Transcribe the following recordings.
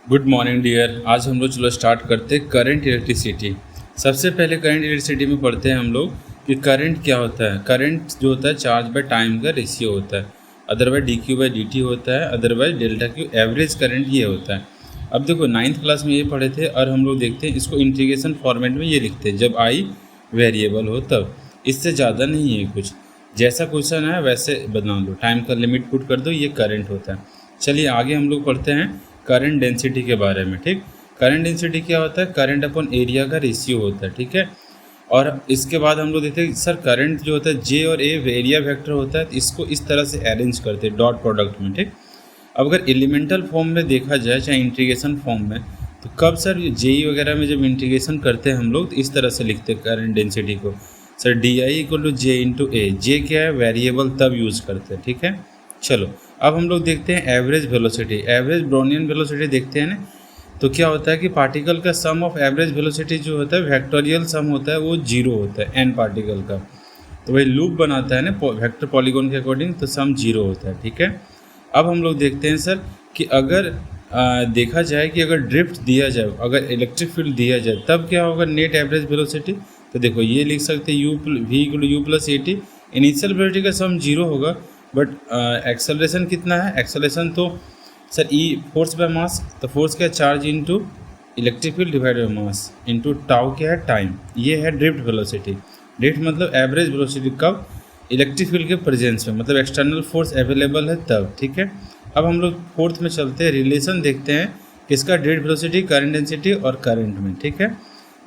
Good morning dear. आज हम लोग चलो स्टार्ट करते हैं करंट इलेक्ट्रिसिटी। सबसे पहले करंट इलेक्ट्रिसिटी में पढ़ते हैं हम लोग कि करंट क्या होता है। करंट जो होता है चार्ज बाय टाइम का रेशियो होता है, otherwise D Q by D T होता है, otherwise delta Q average current ये होता है। अब देखो 9th क्लास में ये पढ़े थे और हम लोग देखते हैं इसको इंटीग्रेशन फॉर्मेट में ये लिखते हैं जब आई वेरिएबल हो तब। इससे ज़्यादा नहीं है कुछ, जैसा क्वेश्चन है वैसे बना दो, टाइम का लिमिट पुट कर दो, ये करंट होता है। चलिए आगे हम लोग पढ़ते हैं करंट डेंसिटी के बारे में। ठीक, करंट डेंसिटी क्या होता है? करंट अपॉन एरिया का रेशियो होता है। ठीक है, और इसके बाद हम लोग देखते हैं सर करंट जो होता है जे और ए एरिया वेक्टर होता है, तो इसको इस तरह से अरेंज करते हैं डॉट प्रोडक्ट में। ठीक, अब अगर एलिमेंटल फॉर्म में देखा जाए चाहे इंटीग्रेशन फॉर्म में, तो कब सर जेई वगैरह में जब इंटीग्रेशन करते हैं हम लोग तो इस तरह से लिखते हैं करंट डेंसिटी को, sir D I equal to J into A. J क्या है? वेरिएबल, तब यूज़ करते हैं। ठीक है, चलो अब हम लोग देखते हैं average velocity. Average Brownian velocity देखते हैं ना, तो क्या होता है कि पार्टिकल का सम ऑफ एवरेज वेलोसिटी जो होता है वेक्टोरियल सम होता है, वो जीरो होता है एन पार्टिकल का। तो वही लूप बनाता है ना वेक्टर पॉलीगॉन के अकॉर्डिंग, तो सम जीरो होता है। ठीक है, अब हम लोग देखते हैं सर कि अगर देखा जाए कि अगर ड्रिफ्ट दिया जाए, अगर इलेक्ट्रिक फील्ड दिया जाए, तब क्या होगा नेट एवरेज वेलोसिटी। तो देखो ये लिख सकते हैं U V equal to U plus A T. Initial velocity का सम जीरो होगा, बट एक्सेलरेशन कितना है? एक्सेलरेशन तो sir E force by mass, तो फोर्स क्या है? Charge into electric field divide by mass into tau क्या है? टाइम। ये है ड्रिफ्ट वेलोसिटी। ड्रिफ्ट मतलब एवरेज वेलोसिटी कब? इलेक्ट्रिक फील्ड के प्रेजेंस में, मतलब एक्सटर्नल फोर्स अवेलेबल है तब। ठीक है, अब हम लोग फोर्थ में चलते हैं, रिलेशन देखते हैं किसका? ड्रिफ्ट वेलोसिटी, करंट डेंसिटी और करंट में। ठीक है,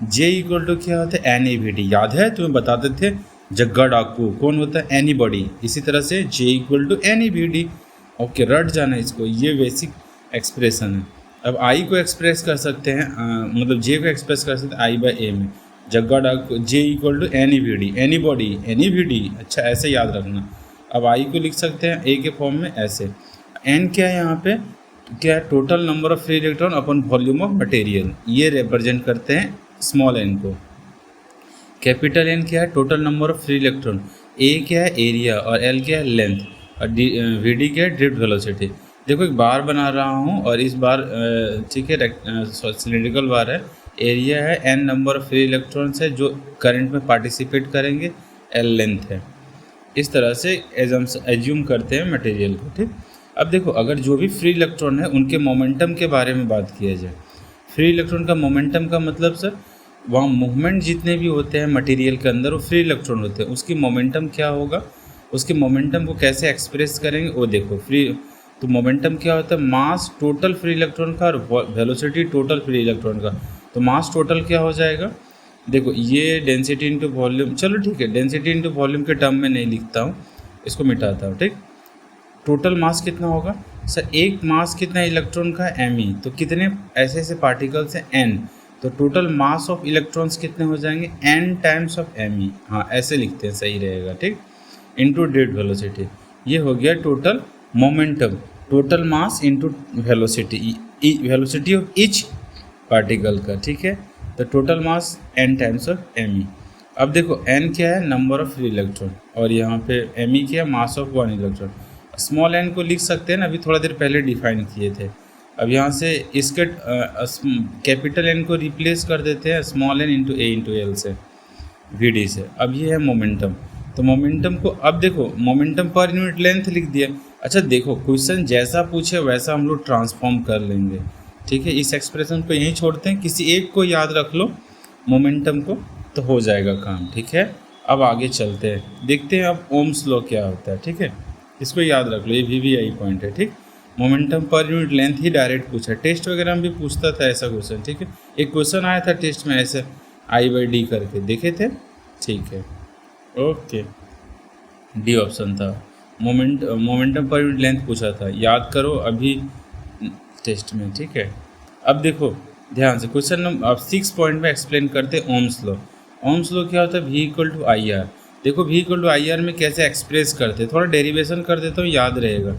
जे इक्वल टू क्या होता है? N E V D. याद है तुम्हें बताते थे जग्गा डाकू कौन होता है? Anybody. इसी तरह से J equal to any B D. Okay, रट जाना इसको, ये बेसिक एक्सप्रेशन है। अब आई को एक्सप्रेस कर सकते हैं, मतलब जे को एक्सप्रेस कर सकते हैं आई बाई ए में। जग्गा डाकू J equal to any B D, anybody any B D. अच्छा, ऐसे याद रखना। अब आई को लिख सकते हैं ए के फॉर्म में ऐसे। एन क्या है यहाँ पे? क्या है? Total number of free electron upon volume of material. ये रिप्रेजेंट करते हैं स्मॉल एन को। कैपिटल एन क्या है? Total number of free electron. A क्या है? एरिया, और एल क्या है? लेंथ, और वी डी क्या है? Drift velocity. देखो एक बार बना रहा हूँ और इस बार ठीक है सिलिंड्रिकल बार है। एरिया है, N number of free electrons है जो करंट में पार्टिसिपेट करेंगे, एल लेंथ है। इस तरह से एज्यूम करते हैं मटेरियल को। ठीक, अब देखो अगर जो भी फ्री इलेक्ट्रॉन है उनके मोमेंटम के बारे में बात किया जाए। फ्री इलेक्ट्रॉन का मोमेंटम का मतलब सर वहाँ मूवमेंट जितने भी होते हैं मटेरियल के अंदर वो फ्री इलेक्ट्रॉन होते हैं, उसकी मोमेंटम क्या होगा? उसके मोमेंटम को कैसे एक्सप्रेस करेंगे वो देखो। फ्री तो मोमेंटम क्या होता है? मास टोटल फ्री इलेक्ट्रॉन का और वेलोसिटी टोटल फ्री इलेक्ट्रॉन का। तो मास टोटल क्या हो जाएगा? देखो ये डेंसिटी इंटू वॉल्यूम, चलो ठीक है डेंसिटी इंटू वॉल्यूम के टर्म में नहीं लिखता हूँ, इसको मिटाता हूँ। ठीक, टोटल मास कितना होगा? सर एक मास कितना इलेक्ट्रॉन का? M E. तो कितने ऐसे ऐसे पार्टिकल्स हैं? एन। तो टोटल मास ऑफ इलेक्ट्रॉन्स कितने हो जाएंगे? N times of M E. हाँ ऐसे लिखते हैं, सही रहेगा। ठीक, इंटू ड्रिफ्ट वेलोसिटी। ये हो गया total momentum, total mass into velocity, velocity of each particle का। ठीक है, तो total mass N times of M E. अब देखो एन क्या है? नंबर ऑफ फ्री इलेक्ट्रॉन, और यहाँ पे एम ई क्या है? Mass of one electron. Small N को लिख सकते हैं ना, अभी थोड़ा देर पहले डिफाइन किए थे। अब यहाँ से इसके कैपिटल एन को रिप्लेस कर देते हैं स्मॉल एन इंटू ए इंटू एल से, वी डी से। अब ये है मोमेंटम। तो मोमेंटम को अब देखो मोमेंटम पर यूनिट लेंथ लिख दिया। अच्छा देखो क्वेश्चन जैसा पूछे वैसा हम लोग ट्रांसफॉर्म कर लेंगे। ठीक है, इस एक्सप्रेशन को यहीं छोड़ते हैं, किसी एक को याद रख लो मोमेंटम को, तो हो जाएगा काम। ठीक है, अब आगे चलते हैं, देखते हैं अब ओम्स लॉ क्या होता है। ठीक है, इसको याद रख लो, ये वी पॉइंट है। ठीक, मोमेंटम पर यूनिट लेंथ ही डायरेक्ट पूछा, टेस्ट वगैरह में भी पूछता था ऐसा क्वेश्चन। ठीक है, एक क्वेश्चन आया था टेस्ट में ऐसे आई बाई डी करके, देखे थे? ठीक है, ओके, डी ऑप्शन था। मोमेंटम पर यूनिट लेंथ पूछा था, याद करो अभी टेस्ट में। ठीक है, अब देखो ध्यान से क्वेश्चन नंबर 6 पॉइंट में एक्सप्लेन करते हैं ओम्स लॉ। ओम्स लॉ क्या होता है? V equal to I R. देखो V equal to I R में कैसे एक्सप्रेस करते हैं, थोड़ा डेरिवेशन कर देता हूँ, याद रहेगा।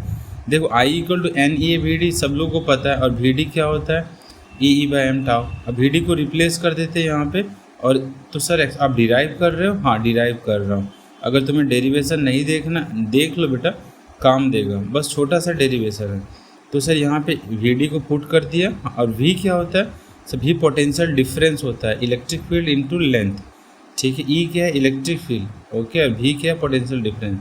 देखो I equal to N E V D सब लोग को पता है, और वी डी क्या होता है? ई बाई एम टाउ। अब वी डी को रिप्लेस कर देते हैं यहाँ पे, और तो सर आप डिराइव कर रहे हो? हाँ डिराइव कर रहा हूँ। अगर तुम्हें डेरिवेशन नहीं देखना, देख लो बेटा, काम देगा, बस छोटा सा डेरिवेशन है। तो सर यहाँ पे वी डी को पुट कर दिया, और वी क्या होता है सर, वी पोटेंशियल डिफरेंस होता है, इलेक्ट्रिक फील्ड इनटू लेंथ, ठीक है। ई क्या है, इलेक्ट्रिक फील्ड, ओके, और वी क्या है, पोटेंशियल डिफरेंस।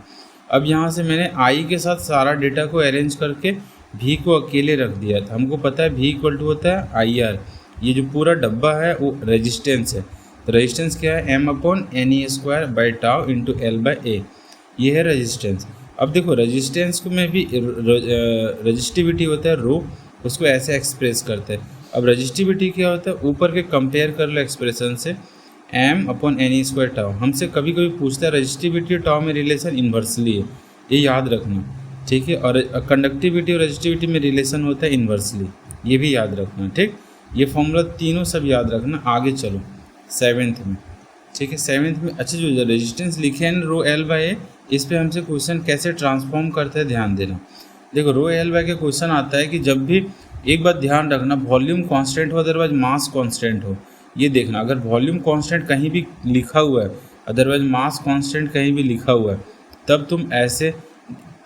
अब यहाँ से मैंने आई के साथ सारा डेटा को अरेंज करके वी को अकेले रख दिया था। हमको पता है वी इक्वल टू होता है आई आर, ये जो पूरा डब्बा है वो रेजिस्टेंस है। तो रेजिस्टेंस क्या है, M upon N E square by tau into L by A, ये है रेजिस्टेंस। अब देखो रेजिस्टेंस को में भी रजिस्टिविटी होता है रो, उसको ऐसे एक्सप्रेस करते हैं। अब रजिस्टिविटी क्या होता है, ऊपर के कंपेयर कर लो एक्सप्रेशन से, M upon N E square tau. हमसे कभी कभी पूछता है रजिस्टिविटी और टाउ में रिलेशन इन्वर्सली है, ये याद रखना, ठीक है। और कंडक्टिविटी और रजिस्टिविटी में रिलेशन होता है इन्वर्सली, ये भी याद रखना, ठीक। ये फॉर्मूला तीनों सब याद रखना। आगे चलो 7th में, ठीक है। 7th में अच्छा जो रेजिस्टेंस लिखे हैं रो एल बाई ए, इस पे हमसे क्वेश्चन कैसे ट्रांसफॉर्म करते हैं ध्यान देना। देखो रो एल बाई का क्वेश्चन आता है कि जब भी, एक बात ध्यान रखना, वॉल्यूम कांस्टेंट हो अदरवाइज मास कांस्टेंट हो, ये देखना। अगर वॉल्यूम कांस्टेंट कहीं भी लिखा हुआ है अदरवाइज मास कांस्टेंट कहीं भी लिखा हुआ है, तब तुम ऐसे,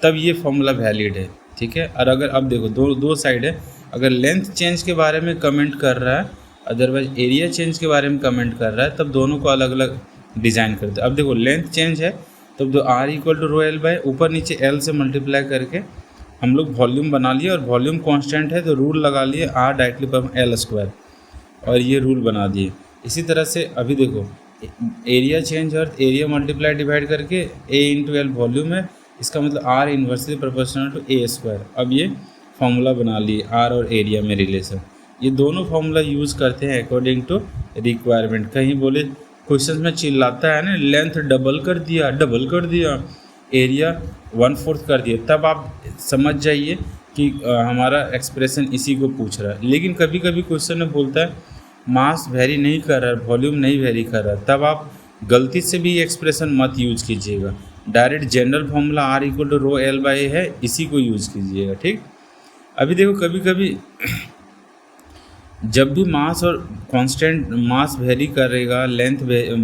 तब ये फॉर्मूला वैलिड है, ठीक है। और अगर अब देखो दो साइड है, अगर लेंथ चेंज के बारे में कमेंट कर रहा है अदरवाइज एरिया चेंज के बारे में कमेंट कर रहा है, तब दोनों को अलग अलग डिज़ाइन करते हैं। अब देखो लेंथ चेंज है तब तो R equal to rho L by, ऊपर नीचे एल से मल्टीप्लाई करके हम लोग वॉल्यूम बना लिए, और वॉल्यूम कांस्टेंट है तो रूल लगा लिए आर डायरेक्टली पर एल स्क्वायर, और ये रूल बना दिए। इसी तरह से अभी देखो एरिया चेंज और एरिया मल्टीप्लाई डिवाइड करके ए इंटू एल वॉल्यूम है, इसका मतलब R inversely proportional to A square. अब ये फॉर्मूला बना लिए आर और एरिया में रिलेशन। ये दोनों फॉर्मूला यूज़ करते हैं अकॉर्डिंग टू रिक्वायरमेंट। कहीं बोले क्वेश्चन में चिल्लाता है ना, लेंथ डबल कर दिया, एरिया 1/4 कर दिया, तब आप समझ जाइए कि हमारा एक्सप्रेशन इसी को पूछ रहा है। लेकिन कभी कभी क्वेश्चन में बोलता है मास वेरी नहीं कर रहा है, वॉल्यूम नहीं वेरी कर रहा है, तब आप गलती से भी एक्सप्रेशन मत यूज कीजिएगा। Direct general formula R equal to rho L by है, इसी को यूज़ कीजिएगा, ठीक। अभी देखो कभी कभी जब भी मास और कांस्टेंट मास वेरी करेगा, लेंथ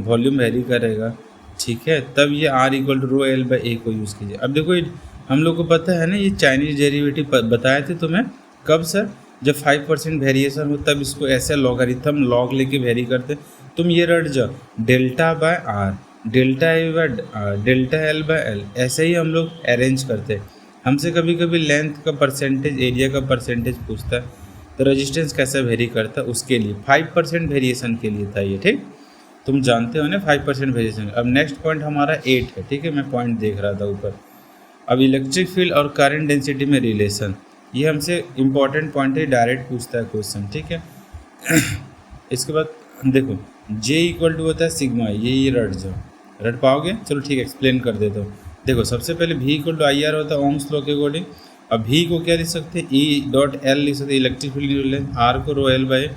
वॉल्यूम वेरी करेगा, ठीक है, तब ये R equal to rho L by A को यूज़ कीजिए। अब देखो हम लोग को पता है ना, ये चाइनीज डेरिवेटिव बताए थे तुम्हें कब सर, जब 5% वेरिएशन हो तब इसको ऐसे लॉगरिथम लॉग लेके वेरी करते। तुम ये रट जाओ, delta by R, delta A by R, delta L by L, ऐसे ही हम लोग अरेंज करते। हमसे कभी कभी लेंथ का परसेंटेज, एरिया का परसेंटेज पूछता है, तो रेजिस्टेंस कैसे वेरी करता है, उसके लिए 5% वेरिएशन के लिए था ये, ठीक। तुम जानते हो ना 5% वेरिएशन। अब नेक्स्ट पॉइंट हमारा 8 है, ठीक है, मैं पॉइंट देख रहा था ऊपर। अब इलेक्ट्रिक फील्ड और करंट डेंसिटी में रिलेशन, ये हमसे इम्पॉर्टेंट पॉइंट है, डायरेक्ट पूछता है क्वेश्चन, ठीक है। इसके बाद देखो J इक्वल टू होता है सिग्मा, ये रट जाओ, रट पाओगे, चलो ठीक है, एक्सप्लेन कर देता हूँ। देखो सबसे पहले V equal to I R होता है ओम्स लॉ के अकॉर्डिंग। अब V को क्या लिख सकते हैं, E डॉट एल लिख सकते हैं, इलेक्ट्रिक फील्ड लेंथ, R को रो एल बाई।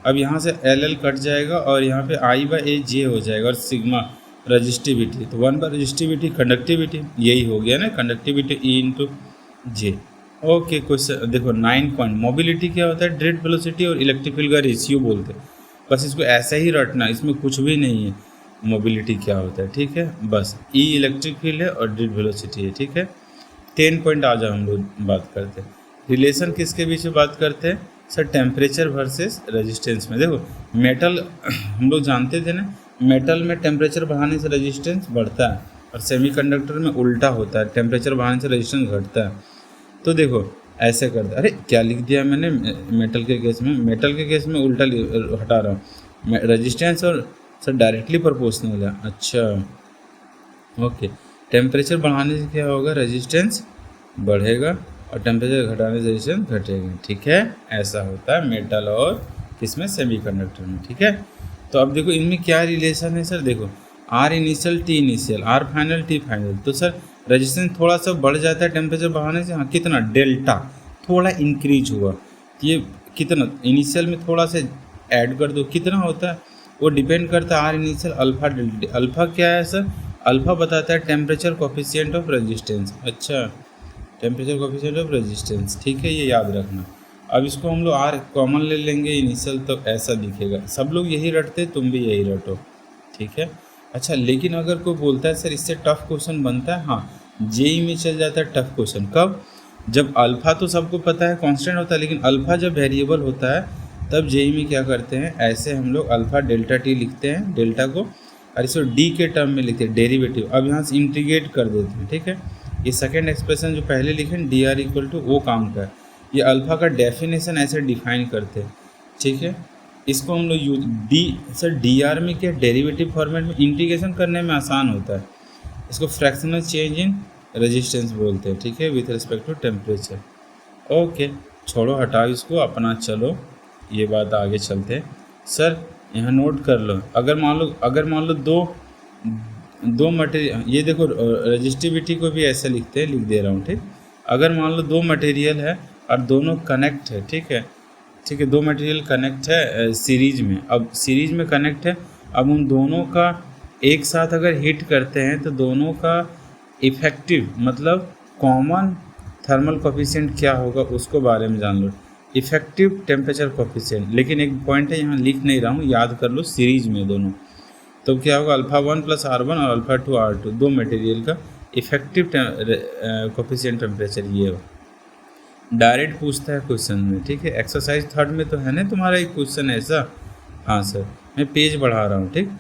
अब यहाँ से एल एल कट जाएगा और यहाँ पे I बाई ए जे हो जाएगा, और सिग्मा रजिस्टिविटी, तो 1 बाय रजिस्टिविटी कंडक्टिविटी, यही हो गया ना, कंडक्टिविटी E इंटू जे। ओके क्वेश्चन देखो 9 पॉइंट, मोबिलिटी क्या होता है, ड्रिफ्ट वेलोसिटी और इलेक्ट्रिक फील्ड का रेशियो बोलते हैं। बस इसको ऐसा ही रटना, इसमें कुछ भी नहीं है, मोबिलिटी क्या होता है, ठीक है। बस ई इलेक्ट्रिक फील्ड है और ड्रिफ्ट वेलोसिटी है, ठीक है। 10 पॉइंट आ जाओ, हम लोग बात करते हैं रिलेशन किसके बीच में बात करते हैं सर, टेम्परेचर वर्सेस रेजिस्टेंस में। देखो मेटल हम लोग जानते थे ना, मेटल में टेम्परेचर बढ़ाने से रेजिस्टेंस बढ़ता है, और सेमीकंडक्टर में उल्टा होता है, टेम्परेचर बढ़ाने से रेजिस्टेंस घटता है। तो देखो ऐसे करते, अरे क्या लिख दिया मैंने मेटल के केस में, मेटल के केस में उल्टा हटा रहा हूँ, रेजिस्टेंस और सर डायरेक्टली प्रोपोर्शनल है। अच्छा ओके, टेम्परेचर बढ़ाने से क्या होगा, रेजिस्टेंस बढ़ेगा, और टेम्परेचर घटाने से रेजिस्टेंस घटेगा, ठीक है। ऐसा होता है मेटल और किसमें, सेमीकंडक्टर में, ठीक है। तो अब देखो इनमें क्या रिलेशन है सर, देखो R initial T initial, R final T final, तो सर रेजिस्टेंस थोड़ा सा बढ़ जाता है टेम्परेचर बढ़ाने से, हाँ कितना, डेल्टा थोड़ा इंक्रीज हुआ, ये कितना इनिशियल में थोड़ा सा ऐड कर दो, कितना होता है वो डिपेंड करता है R initial alpha delta. Alpha क्या है सर, अल्फा बताता है टेम्परेचर कोफिशिएंट ऑफ रेजिस्टेंस। अच्छा टेम्परेचर कोफिशिएंट ऑफ रेजिस्टेंस, ठीक है, ये याद रखना। अब इसको हम लोग आर कॉमन ले लेंगे इनिशियल, तो ऐसा दिखेगा, सब लोग यही रटते, तुम भी यही रटो, ठीक है। अच्छा लेकिन अगर कोई बोलता है सर इससे टफ क्वेश्चन बनता है, हाँ जेई में चल जाता है टफ क्वेश्चन, कब, जब अल्फ़ा तो सबको पता है कांस्टेंट होता है, लेकिन अल्फ़ा जब वेरिएबल होता है तब जेई में क्या करते हैं, ऐसे हम लोग अल्फ़ा डेल्टा टी लिखते हैं, डेल्टा को, और इसको डी के टर्म में लिखते हैं, डेरिवेटिव। अब यहाँ से इंटीग्रेट कर देते हैं, ठीक है। ये सेकेंड एक्सप्रेशन जो पहले लिखे डी आर इक्वल टू वो काम का है। ये अल्फ़ा का डेफिनेशन ऐसे डिफाइन करते हैं, ठीक है। इसको हम लोग यूज डी आर में क्या, डेरिवेटिव फॉर्मेट में इंटीग्रेशन करने में आसान होता है। इसको फ्रैक्शनल चेंज इन रेजिस्टेंस बोलते हैं, ठीक है, with respect to temperature. Okay, छोड़ो हटाओ इसको, अपना चलो ये बात आगे चलते हैं। सर यहाँ नोट कर लो, अगर मान लो दो मटेरियल, ये देखो रजिस्टिविटी को भी ऐसे लिखते हैं, लिख दे रहा हूँ, ठीक। अगर मान लो दो मटेरियल है और दोनों कनेक्ट है, ठीक है, दो मटेरियल कनेक्ट है सीरीज में। अब सीरीज में कनेक्ट है, अब उन दोनों का एक साथ अगर हीट करते हैं तो दोनों का इफेक्टिव मतलब कॉमन थर्मल कोफिशिएंट क्या होगा उसको बारे में जान लो, इफेक्टिव टेम्परेचर कोफिशिएंट। लेकिन एक पॉइंट है, यहाँ लिख नहीं रहा हूँ, याद कर लो, सीरीज में दोनों, तो क्या होगा, अल्फ़ा 1 + R1 और अल्फ़ा 2 R2, दो मटेरियल का इफेक्टिव कोफिशिएंट टेम्परेचर ये हो। डायरेक्ट पूछता है क्वेश्चन में, ठीक है। एक्सरसाइज 3 में तो है ना तुम्हारा एक क्वेश्चन ऐसा। हाँ सर, मैं पेज बढ़ा रहा हूँ, ठीक,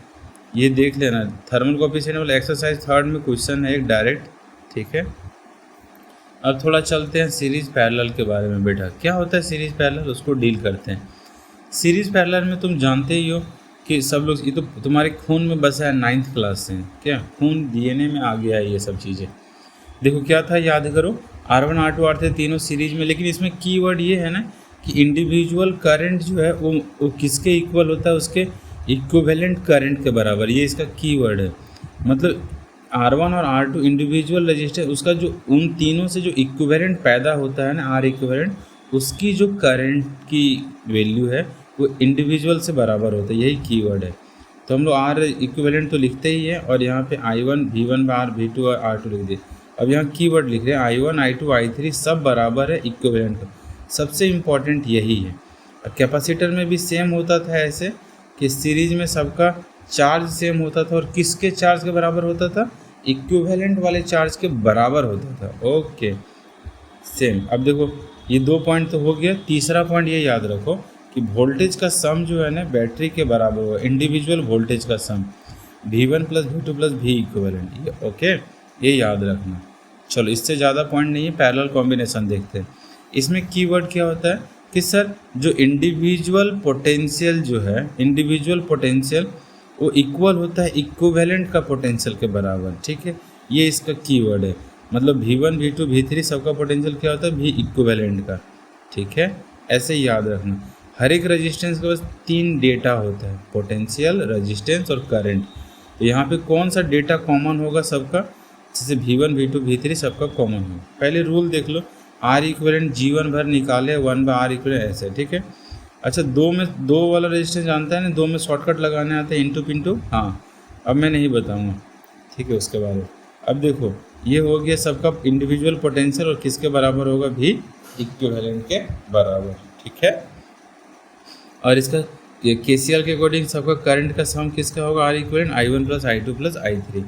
ये देख लेना, थर्मल कोफिशिएंट वाला एक्सरसाइज 3 में क्वेश्चन है एक डायरेक्ट, ठीक है। अब थोड़ा चलते हैं सीरीज पैरेलल के बारे में। बेटा क्या होता है सीरीज पैरेलल, उसको डील करते हैं। सीरीज पैरेलल में तुम जानते ही हो कि सब लोग, ये तो तुम्हारे खून में बसा है 9th क्लास से, क्या खून डीएनए में आ गया है ये सब चीज़ें। देखो क्या था, याद करो, R1 R2 R3 तीनों सीरीज में, लेकिन इसमें कीवर्ड ये है ना कि इंडिविजुअल करंट जो है वो किसके इक्वल होता है, उसके इक्विवेलेंट करंट के बराबर, ये इसका कीवर्ड है। मतलब R1 और R2 इंडिविजुअल रजिस्टर, उसका जो उन तीनों से जो इक्विवेलेंट पैदा होता है ना, R इक्विवेलेंट, उसकी जो करंट की वैल्यू है वो इंडिविजुअल से बराबर होता है, यही कीवर्ड है। तो हम लोग R इक्विवेलेंट तो लिखते ही है, और यहाँ पे I1 V1 बार V2 और R2 लिख दिए। अब यहाँ कीवर्ड लिख रहे हैं I1 I2 I3 सब बराबर है इक्विवेलेंट का, सबसे इम्पॉर्टेंट यही है। और कैपेसिटर में भी सेम होता था ऐसे कि सीरीज में सबका चार्ज सेम होता था, और किसके चार्ज के बराबर होता था, इक्विवेलेंट वाले चार्ज के बराबर होता था। Okay same. अब देखो ये 2 पॉइंट तो हो गया, तीसरा पॉइंट ये याद रखो कि वोल्टेज का सम जो है ना बैटरी के बराबर हुआ, इंडिविजुअल वोल्टेज का सम V1 + V2 + V इक्विवेलेंट, ये ओके, ये याद रखना। चलो इससे ज़्यादा पॉइंट नहीं है, पैरेलल कॉम्बिनेशन देखते हैं। इसमें कीवर्ड क्या होता है कि सर जो इंडिविजुअल पोटेंशियल जो है, इंडिविजुअल पोटेंशियल वो इक्वल होता है इक्विवेलेंट का पोटेंशियल के बराबर, ठीक है, ये इसका कीवर्ड है। मतलब V1 V2 V3 सबका पोटेंशियल क्या होता है, V इक्विवेलेंट का, ठीक है, ऐसे ही याद रखना। हर एक रेजिस्टेंस के पास 3 डेटा होता है, पोटेंशियल, रेजिस्टेंस और करंट। तो यहाँ पे कौन सा डेटा कॉमन होगा सबका, जैसे V1 V2 V3 सबका कॉमन हो। पहले रूल देख लो, R इक्विवेलेंट G1 भर निकाले 1/R इक्विवेलेंट ऐसे, ठीक है। अच्छा दो वाला रेजिस्टेंस जानता है ना, 2 में शॉर्टकट लगाने आते हैं, इंटू पिंटू। हाँ अब मैं नहीं बताऊँगा, ठीक है, उसके बारे में। अब देखो ये हो गया सबका इंडिविजुअल पोटेंशियल, और किसके बराबर होगा, V इक्विवेलेंट के बराबर, ठीक है। और इसका KCL के अकॉर्डिंग सबका करंट का सम किसका होगा, R equivalent I1 + I2 + I3।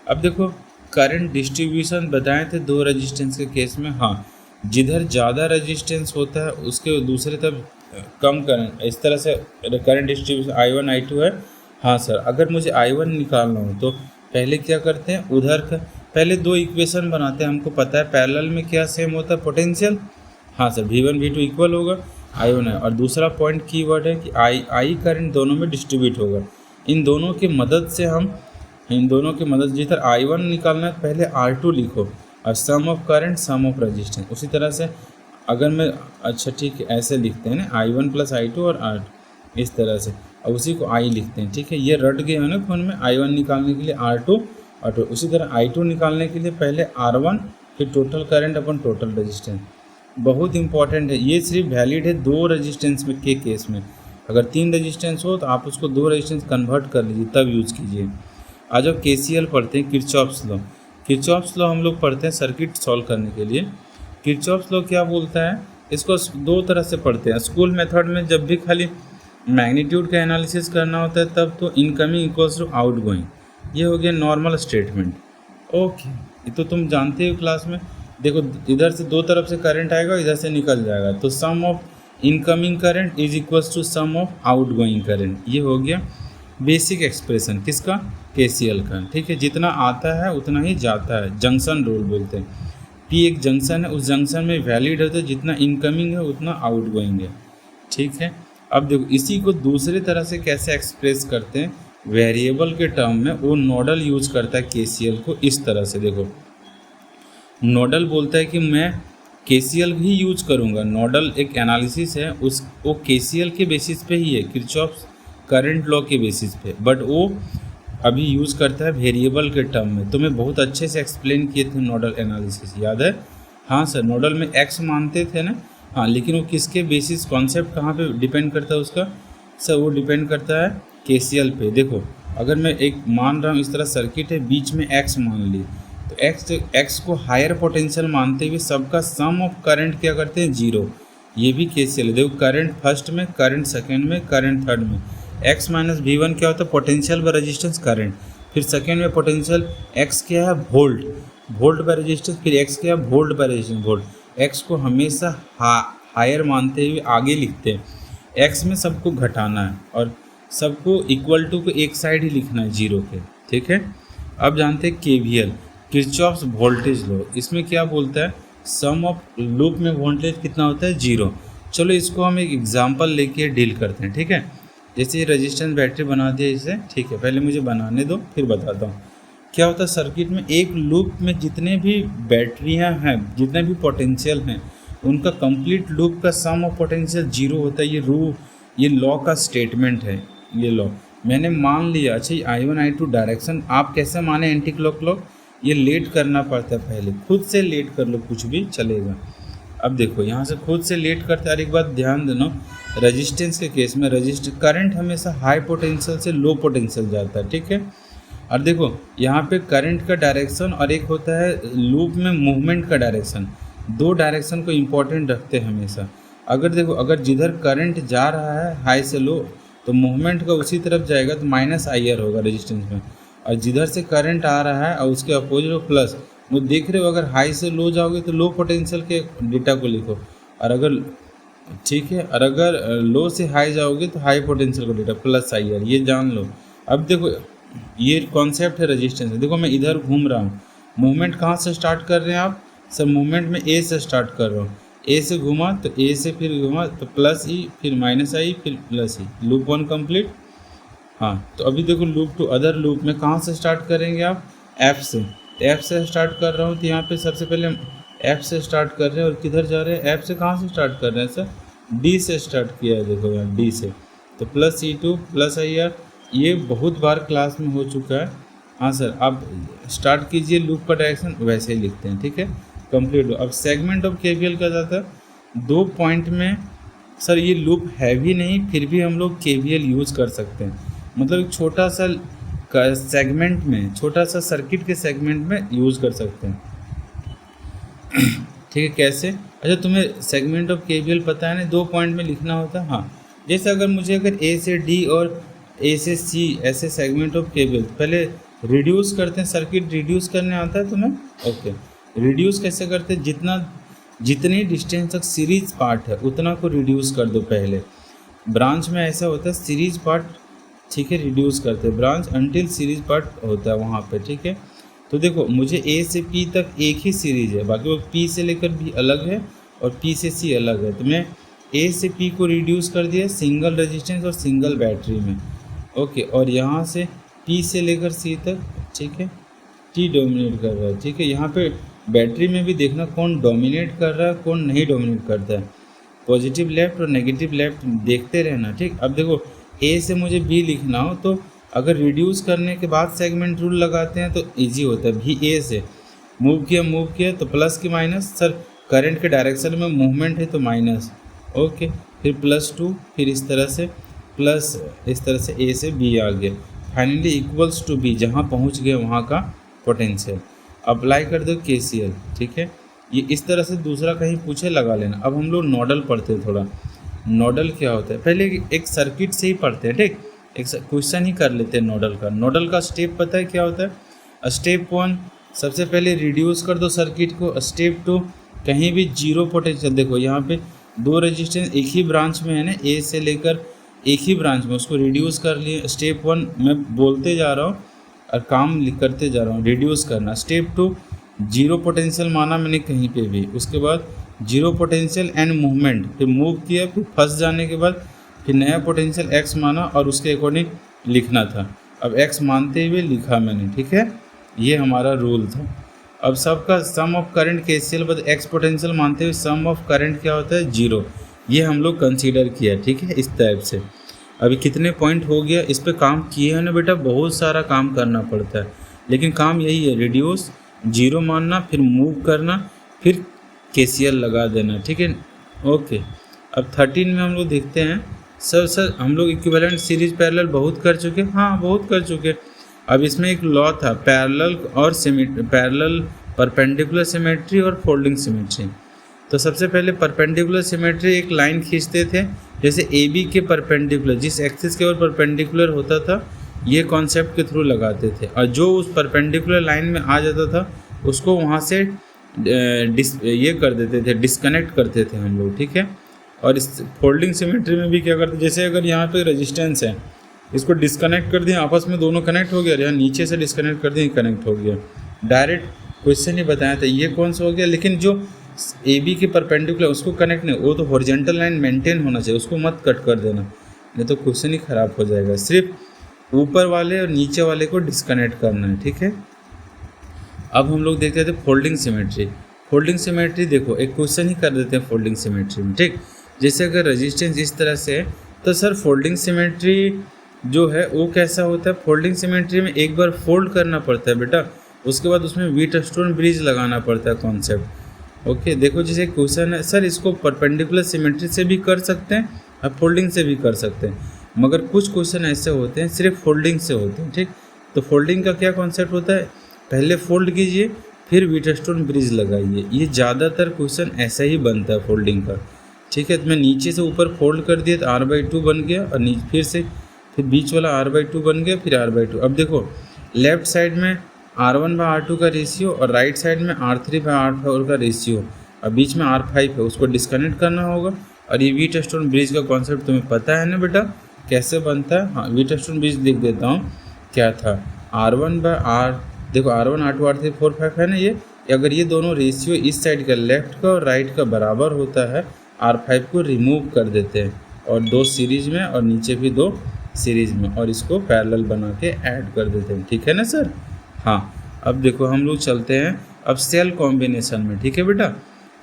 अब देखो करंट डिस्ट्रीब्यूशन बताए थे 2 रेजिस्टेंस के केस में। हाँ, जिधर ज़्यादा रेजिस्टेंस होता है उसके दूसरे तरफ कम करंट, इस तरह से करंट डिस्ट्रीब्यूशन I1 I2 है। हाँ सर, अगर मुझे I1 निकालना हो तो पहले क्या करते हैं, उधर का पहले 2 इक्वेशन बनाते हैं। हमको पता है पैरेलल में क्या सेम होता है, पोटेंशियल। हाँ सर, V1 V2 इक्वल होगा, I1 है। और दूसरा पॉइंट कीवर्ड है कि I करंट दोनों में डिस्ट्रीब्यूट होगा। इन दोनों की मदद से हम, इन दोनों की मदद, जिधर I1 निकालना है पहले R2 लिखो, और sum of current sum of resistance. उसी तरह से अगर मैं, अच्छा ठीक है, ऐसे लिखते हैं ना, I1 + I2 और R2, इस तरह से, और उसी को I लिखते हैं, ठीक है। ये रट गए हैं ना खून में, I1 निकालने के लिए R2 और उसी तरह I2 निकालने के लिए पहले R1, फिर टोटल करंट अपन टोटल रेजिस्टेंस। बहुत इंपॉर्टेंट है, ये सिर्फ वैलिड है 2 रेजिस्टेंस में के केस में। अगर 3 रेजिस्टेंस हो तो आप उसको 2 रेजिस्टेंस कन्वर्ट कर लीजिए, तब यूज़ कीजिए। आज अब KCL पढ़ते हैं, किरचॉफ्स लॉ। किरचॉफ्स लॉ हम लोग पढ़ते हैं सर्किट सॉल्व करने के लिए। किरचॉफ्स लॉ क्या बोलता है, इसको 2 तरह से पढ़ते हैं। स्कूल मेथड में जब भी खाली मैग्नीट्यूड का एनालिसिस करना होता है तब तो इनकमिंग इक्वल्स टू आउटगोइंग, ये हो गया नॉर्मल स्टेटमेंट। ओके, ये तो तुम जानते हो क्लास में देखो इधर से दो तरफ से करंट आएगा, इधर से निकल जाएगा, तो sum of incoming current is equals to sum of outgoing current. ये हो गया बेसिक एक्सप्रेशन किसका, केसीएल का। ठीक है, जितना आता है उतना ही जाता है, जंक्शन रूल बोलते हैं। पी एक जंक्शन है, उस जंक्शन में वैलिड होता है जितना इनकमिंग है उतना आउटगोइंग है। ठीक है, अब देखो इसी को दूसरी तरह से कैसे एक्सप्रेस करते हैं, वेरिएबल के टर्म में वो नोडल यूज करता है केसीएल को इस तरह से। देखो नोडल बोलता है कि मैं केसीएल भी यूज करूँगा, नोडल एक एनालिसिस है, उस वो केसीएल के बेसिस पे ही है, किरचॉफ करंट लॉ के बेसिस पे, बट वो अभी यूज़ करता है वेरिएबल के टर्म में। तो मैं बहुत अच्छे से एक्सप्लेन किए थे नोडल एनालिसिस, याद है? हाँ सर, नोडल में एक्स मानते थे ना, हाँ, लेकिन वो किसके बेसिस, कॉन्सेप्ट कहाँ पे डिपेंड करता है उसका सर, वो डिपेंड करता है केसीएल पे। देखो अगर मैं एक मान रहा हूँ इस तरह सर्किट है, बीच में एक्स मान ली, तो एक्स को हायर पोटेंशियल मानते हुए सबका सम ऑफ करंट क्या करते हैं, जीरो। ये भी केसीएल है। देखो करंट फर्स्ट में, करंट सेकेंड में, करंट थर्ड में, एक्स माइनस वी वन क्या होता है, पोटेंशियल बाय रेजिस्टेंस करंट, फिर सेकेंड में पोटेंशियल एक्स क्या है, वोल्ट, वोल्ट बाय रेजिस्टेंस, फिर एक्स क्या है, volt by resistance, volt. X को हमेशा हायर मानते हुए आगे लिखते हैं, एक्स में सबको घटाना है और सबको इक्वल टू को एक साइड ही लिखना है जीरो के। ठीक है, अब जानते हैं केवीएल, किरचॉफ्स वोल्टेज लॉ। इसमें क्या बोलता है, सम ऑफ लूप में वोल्टेज कितना होता है, जीरो। चलो इसको हम एक एग्जांपल लेके डील करते हैं। ठीक है, जैसे ये रेजिस्टेंस बैटरी बना दिया इसे, ठीक है, पहले मुझे बनाने दो फिर बताता हूँ क्या होता है। सर्किट में एक लूप में जितने भी बैटरियाँ हैं, जितने भी पोटेंशियल हैं, उनका कंप्लीट लूप का सम ऑफ पोटेंशियल जीरो होता है। ये लॉ का स्टेटमेंट है, ये लॉ मैंने मान लिया। अच्छा ये I1 I2 डायरेक्शन आप कैसे माने, एंटी क्लॉक लॉ, ये लेट करना पड़ता है, पहले खुद से लेट कर लो, कुछ भी चलेगा। अब देखो यहाँ से खुद से लेट करते हैं। एक बात ध्यान देना, रेजिस्टेंस के केस में करंट हमेशा हाई पोटेंशियल से लो पोटेंशियल जाता है। ठीक है, और देखो यहाँ पे करंट का डायरेक्शन और एक होता है लूप में मूवमेंट का डायरेक्शन, दो डायरेक्शन को इम्पोर्टेंट रखते हैं हमेशा। अगर देखो अगर जिधर करंट जा रहा है हाई से लो, तो मूवमेंट का उसी तरफ जाएगा, तो माइनस IR होगा रेजिस्टेंस में, और जिधर से करंट आ रहा है और उसके अपोजिट प्लस। वो देख रहे हो, अगर हाई से लो जाओगे तो लो पोटेंशियल के डेटा को लिखो, और अगर ठीक है, और अगर लो से हाई जाओगे तो हाई पोटेंशियल का डेटा प्लस IR, ये जान लो। अब देखो ये कॉन्सेप्ट है रेजिस्टेंस। देखो मैं इधर घूम रहा हूँ, मूवमेंट कहाँ से स्टार्ट कर रहे हैं आप सर, मूवमेंट में ए से स्टार्ट कर रहा हूँ, ए से घुमा तो ए से फिर घुमा तो प्लस ई, फिर माइनस आई, फिर प्लस ई, लूप वन कंप्लीट। हाँ, तो अभी देखो लूप टू अदर लूप में कहाँ से स्टार्ट करेंगे आप, एफ से। तो एफ से स्टार्ट कर रहा हूँ, तो यहाँ पे सबसे पहले एफ से स्टार्ट कर रहे हैं, और किधर जा रहे हैं, एफ से कहाँ से स्टार्ट कर रहे हैं सर, डी से स्टार्ट किया है। देखो यहाँ डी से, तो प्लस E2 प्लस IR, ये बहुत बार क्लास में हो चुका है। हाँ सर, आप स्टार्ट कीजिए लूप का डायरेक्शन, वैसे ही लिखते हैं। ठीक है, कंप्लीट हो। अब सेगमेंट ऑफ KVL का जाता है 2 पॉइंट में। सर ये लूप हैवी नहीं, फिर भी हम लोग KVL यूज़ कर सकते हैं, मतलब एक छोटा सा सेगमेंट में, छोटा सा सर्किट के सेगमेंट में यूज़ कर सकते हैं। ठीक है, कैसे? अच्छा तुम्हें सेगमेंट ऑफ KVL पता है ना, 2 पॉइंट में लिखना होता है। हाँ, जैसे अगर मुझे A से D और A से C ऐसे सेगमेंट ऑफ KVL, पहले रिड्यूस करते हैं, सर्किट रिड्यूस करने आता है तुम्हें? ओके, रिड्यूस कैसे करते हैं, जितनी डिस्टेंस तक सीरीज पार्ट है उतना को रिड्यूस कर दो पहले। ब्रांच में ऐसा होता है, सीरीज पार्ट, ठीक है, रिड्यूस करते हैं, ब्रांच अंटिल सीरीज पार्ट होता है वहाँ पे। ठीक है, तो देखो मुझे A से P तक एक ही सीरीज है, बाकी वो P से लेकर B अलग है और P से C अलग है। तो मैं A से P को रिड्यूस कर दिया सिंगल रेजिस्टेंस और सिंगल बैटरी में। ओके, और यहाँ से P से लेकर C तक, ठीक है, T डोमिनेट कर रहा है। ठीक है, यहाँ पे बैटरी में भी देखना कौन डोमिनेट कर रहा है, कौन नहीं डोमिनेट करता है, पॉजिटिव लेफ्ट और नेगेटिव लेफ्ट देखते रहना। ठीक, अब देखो A से मुझे B लिखना हो, तो अगर रिड्यूस करने के बाद सेगमेंट रूल लगाते हैं तो इजी होता है। भी A से मूव किया तो प्लस की माइनस, सर करंट के डायरेक्शन में मूवमेंट है तो माइनस, ओके, फिर +2, फिर इस तरह से प्लस, इस तरह से A से B आ गया, फाइनली इक्वल्स टू B, जहाँ पहुँच गए वहाँ का पोटेंशियल। अप्लाई कर दो KCL। ठीक है, ये इस तरह से, दूसरा कहीं पूछे लगा लेना। अब हम लोग नोडल पढ़ते हैं थोड़ा। नोडल क्या होता है, पहले एक सर्किट से ही पढ़ते हैं। ठीक, एक क्वेश्चन ही कर लेते हैं नोडल का। नोडल का स्टेप पता है क्या होता है? स्टेप 1, सबसे पहले रिड्यूस कर दो सर्किट को। स्टेप 2, कहीं भी जीरो पोटेंशियल, देखो यहाँ पे दो रेजिस्टेंस एक ही ब्रांच में है ना, ए से लेकर एक ही ब्रांच में, उसको रिड्यूस कर लिए। स्टेप 1 मैं बोलते जा रहा हूँ और काम करते जा रहा हूँ, रिड्यूस करना। स्टेप 2, जीरो पोटेंशियल माना मैंने कहीं पे भी, उसके बाद जीरो पोटेंशियल एंड मूवमेंट, फिर मूव किया, फिर फंस जाने के बाद फिर नया पोटेंशियल एक्स माना और उसके अकॉर्डिंग लिखना था। अब एक्स मानते हुए लिखा मैंने, ठीक है, ये हमारा रूल था। अब सबका सम ऑफ करंट केसीएल बद एक्स पोटेंशियल मानते हुए सम ऑफ करंट क्या होता है, जीरो, ये हम लोग कंसीडर किया, ठीक है, इस टाइप से। अभी कितने पॉइंट हो गया, इस पे काम किए हैं ना बेटा, बहुत सारा काम करना पड़ता है, लेकिन काम यही है, रिड्यूस, जीरो मानना, फिर मूव करना, फिर केसीएल लगा देना, ठीक है, ओके। अब 13 में हम लोग देखते हैं। सर हम लोग इक्विवेलेंट सीरीज पैरेलल बहुत कर चुके, हाँ बहुत कर चुके। अब इसमें एक लॉ था पैरेलल और पैरेलल परपेंडिकुलर सिमेट्री और फोल्डिंग सिमेट्री। तो सबसे पहले परपेंडिकुलर सिमेट्री एक लाइन खींचते थे, जैसे ए बी के परपेंडिकुलर, जिस एक्सिस के ओर परपेंडिकुलर होता था, ये कॉन्सेप्ट के थ्रू लगाते थे, और जो उस परपेंडिकुलर लाइन में आ जाता था उसको वहाँ से ये कर देते थे, डिस्कनेक्ट करते थे हम लोग, ठीक है। और इस फोल्डिंग सिमेट्री में भी क्या करते, जैसे अगर यहाँ पे रेजिस्टेंस है, इसको डिस्कनेक्ट कर दिया, आपस में दोनों कनेक्ट हो गया, यहाँ नीचे से डिस्कनेक्ट कर दिया, कनेक्ट हो गया। डायरेक्ट क्वेश्चन ही बताया था ये कौन सा हो गया, लेकिन जो ए बी के परपेंडिकुलर उसको कनेक्ट नहीं, वो तो हॉरिजॉन्टल लाइन मेंटेन होना चाहिए, उसको मत कट कर देना, नहीं तो क्वेश्चन ही ख़राब हो जाएगा। सिर्फ ऊपर वाले और नीचे वाले को डिस्कनेक्ट करना है, ठीक है। अब हम लोग देखते थे फोल्डिंग सिमेट्री। फोल्डिंग सिमेट्री देखो, एक क्वेश्चन ही कर देते हैं फोल्डिंग सिमेट्री में, ठीक। जैसे अगर रेजिस्टेंस इस तरह से है, तो सर फोल्डिंग सिमेट्री जो है वो कैसा होता है, फोल्डिंग सिमेट्री में एक बार फोल्ड करना पड़ता है बेटा, उसके बाद उसमें व्हीटस्टोन ब्रिज लगाना पड़ता है, कॉन्सेप्ट, ओके। देखो जैसे क्वेश्चन है, सर इसको परपेंडिकुलर सिमेट्री से भी कर सकते हैं और फोल्डिंग से भी कर सकते हैं, मगर कुछ क्वेश्चन ऐसे होते हैं सिर्फ फोल्डिंग से होते हैं, ठीक। तो फोल्डिंग का क्या कॉन्सेप्ट होता है, पहले फोल्ड कीजिए फिर व्हीटस्टोन ब्रिज लगाइए, ये ज़्यादातर क्वेश्चन ऐसा ही बनता है फोल्डिंग का, ठीक है। तो मैं नीचे से ऊपर फोल्ड कर दिया तो r/2 बन गया, और फिर बीच वाला r/2 बन गया, फिर r/2। अब देखो लेफ्ट साइड में r1/r2 का रेशियो और राइट साइड में r3/r4 का रेशियो, और बीच में r5 है, उसको डिस्कनेक्ट करना होगा। और ये व्हीटस्टोन ब्रिज का कॉन्सेप्ट तुम्हें पता है ना बेटा, कैसे बनता है। हाँ, व्हीटस्टोन ब्रिज लिख देता हूँ, क्या था, r1/r, देखो r1 r2 r3 4 5 है ना, ये अगर ये दोनों रेशियो इस साइड का लेफ्ट का और राइट का बराबर होता है, r5 को रिमूव कर देते हैं, और 2 सीरीज में और नीचे भी 2 सीरीज में, और इसको पैरेलल बना के ऐड कर देते हैं, ठीक है ना सर। हाँ, अब देखो हम लोग चलते हैं अब सेल कॉम्बिनेशन में, ठीक है बेटा।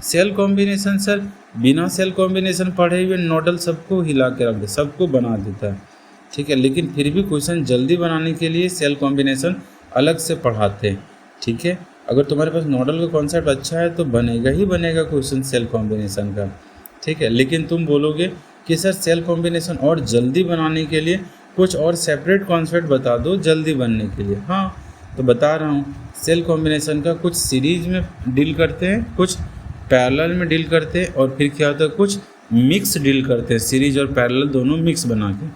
सेल कॉम्बिनेशन सर बिना सेल कॉम्बिनेशन पढ़े हुए नोडल सबको हिला के रख दे, सबको बना देता है, ठीक है, लेकिन फिर भी क्वेश्चन जल्दी बनाने के लिए सेल कॉम्बिनेशन अलग से पढ़ाते हैं, ठीक है। अगर तुम्हारे पास नोडल का कॉन्सेप्ट अच्छा है तो बनेगा ही बनेगा क्वेश्चन सेल कॉम्बिनेशन का, ठीक है। लेकिन तुम बोलोगे कि सर सेल कॉम्बिनेशन और जल्दी बनाने के लिए कुछ और सेपरेट कॉन्सेप्ट बता दो जल्दी बनने के लिए। हाँ, तो बता रहा हूँ, सेल कॉम्बिनेशन का कुछ सीरीज में डील करते हैं, कुछ पैरेलल में डील करते हैं, और फिर क्या होता है कुछ मिक्स डील करते हैं, सीरीज और पैरेलल दोनों मिक्स बना के।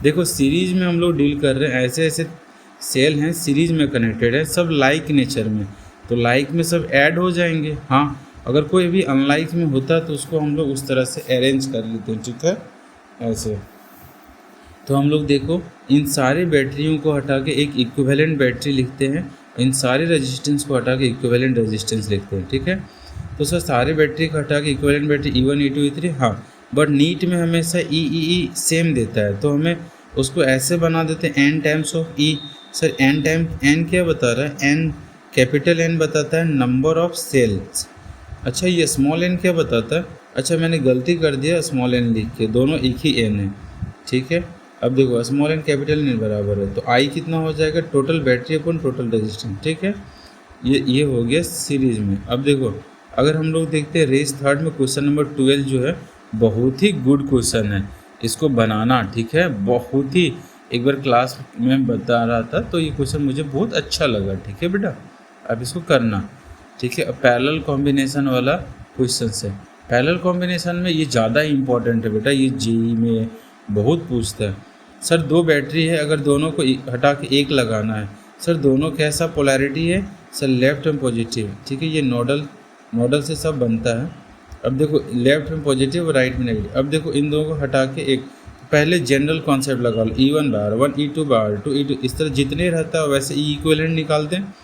देखो सीरीज में हम लोग डील कर रहे हैं, ऐसे ऐसे सेल हैं सीरीज में कनेक्टेड है, सब लाइक नेचर में, तो लाइक में सब ऐड हो जाएंगे। हाँ, अगर कोई भी अनलाइक में होता है तो उसको हम लोग उस तरह से अरेंज कर लेते हैं, ठीक है, ऐसे। तो हम लोग देखो इन सारे बैटरियों को हटा के एक इक्विवेलेंट बैटरी लिखते हैं, इन सारे रेजिस्टेंस को हटा के इक्विवेलेंट रेजिस्टेंस लिखते हैं, ठीक है। तो सर सारे बैटरी को हटा के equivalent battery E1 E2 E3, हाँ, बट नीट में हमेशा ई सेम देता है, तो हमें उसको ऐसे बना देते हैं n times of E. Sir n time n क्या बता रहा है, n कैपिटल N बताता है नंबर ऑफ सेल्स। अच्छा, ये स्मॉल n क्या बताता है, अच्छा मैंने गलती कर दिया स्मॉल n लिख के, दोनों एक ही n है, ठीक है। अब देखो स्मॉल n कैपिटल N बराबर है, तो I कितना हो जाएगा, टोटल बैटरी अपन टोटल रेजिस्टेंस, ठीक है। ये हो गया सीरीज में। अब देखो अगर हम लोग देखते हैं रेस थर्ड में क्वेश्चन नंबर 12 जो है बहुत ही गुड क्वेश्चन है, इसको बनाना, ठीक है, बहुत ही, एक बार क्लास में बता रहा था तो ये क्वेश्चन मुझे बहुत अच्छा लगा, ठीक है बेटा, अब इसको करना, ठीक है। पैरेलल कॉम्बिनेशन वाला क्वेश्चन है, पैरेलल कॉम्बिनेशन में ये ज़्यादा इंपॉर्टेंट है बेटा, ये जेईई में बहुत पूछता है। सर 2 बैटरी है, अगर दोनों को हटा के एक लगाना है, सर दोनों कैसा पोलैरिटी है सर, लेफ्ट में पॉजिटिव, ठीक है, ये नोडल से सब बनता है। अब देखो लेफ्ट में पॉजिटिव और राइट में नेगेटिव। अब देखो इन दोनों को हटा के एक पहले जनरल कॉन्सेप्ट लगा लो, E1/R1 E2/R2 E2, इस तरह जितने रहता है वैसे E इक्विवेलेंट निकालते हैं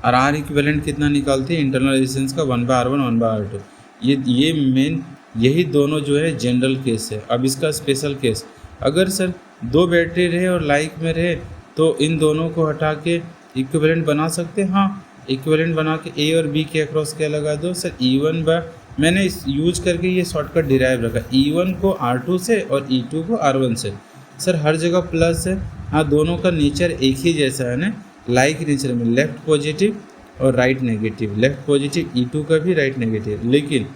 और R इक्विवेलेंट कितना निकालते हैं इंटरनल रेजिस्टेंस का 1/R1 1/R2। ये मेन यही दोनों जो है जनरल केस है। अब इसका स्पेशल केस, अगर सर दो बैटरी रहे और लाइक में रहे तो इन दोनों को हटा के इक्विवेलेंट बना सकते हैं। हाँ, इक्विवेलेंट बना के ए और बी के अक्रॉस क्या लगा दो सर, E1 मैंने इस यूज करके ये शॉर्टकट डिराइव रखा, E1 को R2 से और E2 को R1 से। सर हर जगह प्लस है, हाँ दोनों का नेचर एक ही जैसा है ना, लाइक नेचर में लेफ्ट पॉजिटिव और right negative, left positive E2 का भी राइट नेगेटिव, लेकिन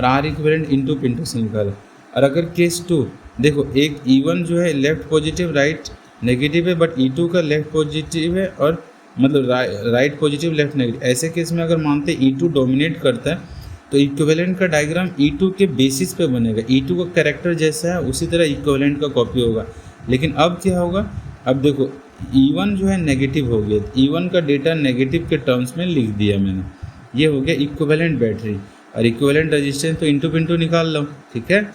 R इक्विवेलेंट इंटू पिंटू से निकाला। और अगर केस 2 देखो, एक E1 जो है लेफ्ट पॉजिटिव राइट नेगेटिव है, बट E2 का लेफ्ट पॉजिटिव है और मतलब राइट पॉजिटिव लेफ्ट नेगेटिव। ऐसे केस में अगर मानते E2 डोमिनेट करता है तो इक्विवेलेंट का डायग्राम E2 के बेसिस पे बनेगा। E2 का कैरेक्टर जैसा है उसी तरह इक्विवेलेंट का कॉपी होगा। लेकिन अब क्या होगा, अब देखो E1 जो है नेगेटिव हो गया, E1 का डेटा नेगेटिव के टर्म्स में लिख दिया मैंने, ये हो गया इक्विवेलेंट बैटरी। और इक्विवेलेंट रेजिस्टेंस तो इंटू पिंटू निकाल लो, ठीक है।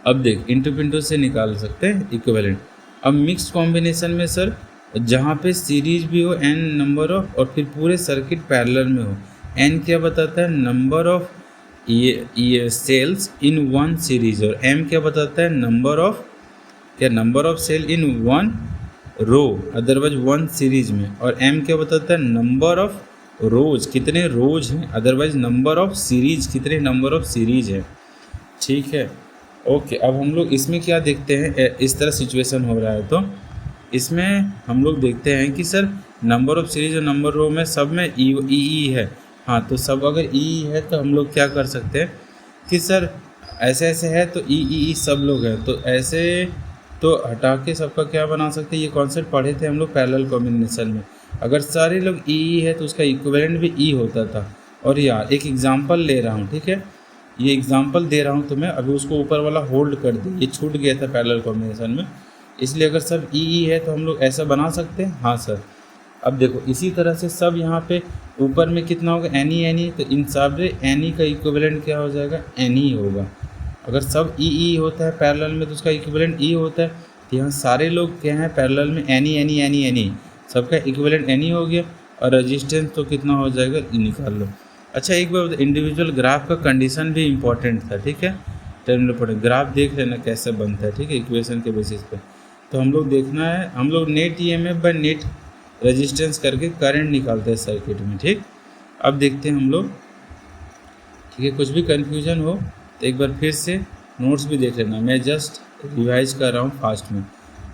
अब देख इंटू पिंटू से निकाल सकते हैं इक्विवेलेंट। अब मिक्स्ड कॉम्बिनेशन में सर जहाँ पे सीरीज भी हो n नंबर ऑफ और फिर पूरे सर्किट पैरेलल में हो, n क्या बताता है नंबर ऑफ ये सेल्स इन वन सीरीज, और m क्या बताता है number of cell in one row otherwise one series में, और m क्या बताता है नंबर ऑफ रोज कितने रोज हैं, अदरवाइज नंबर ऑफ सीरीज कितने नंबर ऑफ सीरीज है, ठीक है। ओके, अब हम लोग इसमें क्या देखते हैं, इस तरह सिचुएशन हो रहा है तो इसमें हम लोग देखते हैं कि सर नंबर ऑफ सीरीज और नंबर रो में सब में ई है। हाँ, तो सब अगर ई है तो हम लोग क्या कर सकते हैं कि सर ऐसे है तो ई सब लोग हैं, तो ऐसे तो हटा के सबका क्या बना सकते हैं। ये कॉन्सेप्ट पढ़े थे हम लोग पैरेलल कॉम्बिनेशन में, अगर सारे लोग ई है तो उसका इक्विवेलेंट भी ई होता था। और यार एक एग्जांपल ले रहा हूँ, ठीक है, ये एग्जांपल दे रहा हूँ तो मैं अभी उसको ऊपर वाला होल्ड कर दी, ये छूट गया था पैरेलल कॉम्बिनेशन में, इसलिए अगर सब ई है तो हम लोग ऐसा बना सकते हैं। हाँ सर, अब देखो इसी तरह से सब यहाँ पे ऊपर में कितना होगा एनी, तो इन सब एनी का इक्विवेलेंट क्या हो जाएगा एनी होगा। अगर सब ई होता है पैरेलल में तो उसका इक्विवेलेंट ई होता है, तो यहाँ सारे लोग क्या हैं पैरेलल में एनी, सबका इक्विवेलेंट एनी हो गया। और रेजिस्टेंस तो कितना हो जाएगा निकाल लो। अच्छा एक बार इंडिविजुअल ग्राफ का कंडीशन भी इम्पोर्टेंट था, ठीक है, टर्मिनल पोटेंशियल ग्राफ देख लेना कैसे बनता है, ठीक है, इक्वेशन के बेसिस पे। तो हम लोग देखना है, हम लोग net EMF by net resistance करके करंट निकालते हैं सर्किट में, ठीक। अब देखते हैं हम लोग, ठीक है, कुछ भी कन्फ्यूजन हो तो एक बार फिर से नोट्स भी देख लेना, मैं जस्ट रिवाइज कर रहा हूँ फास्ट में।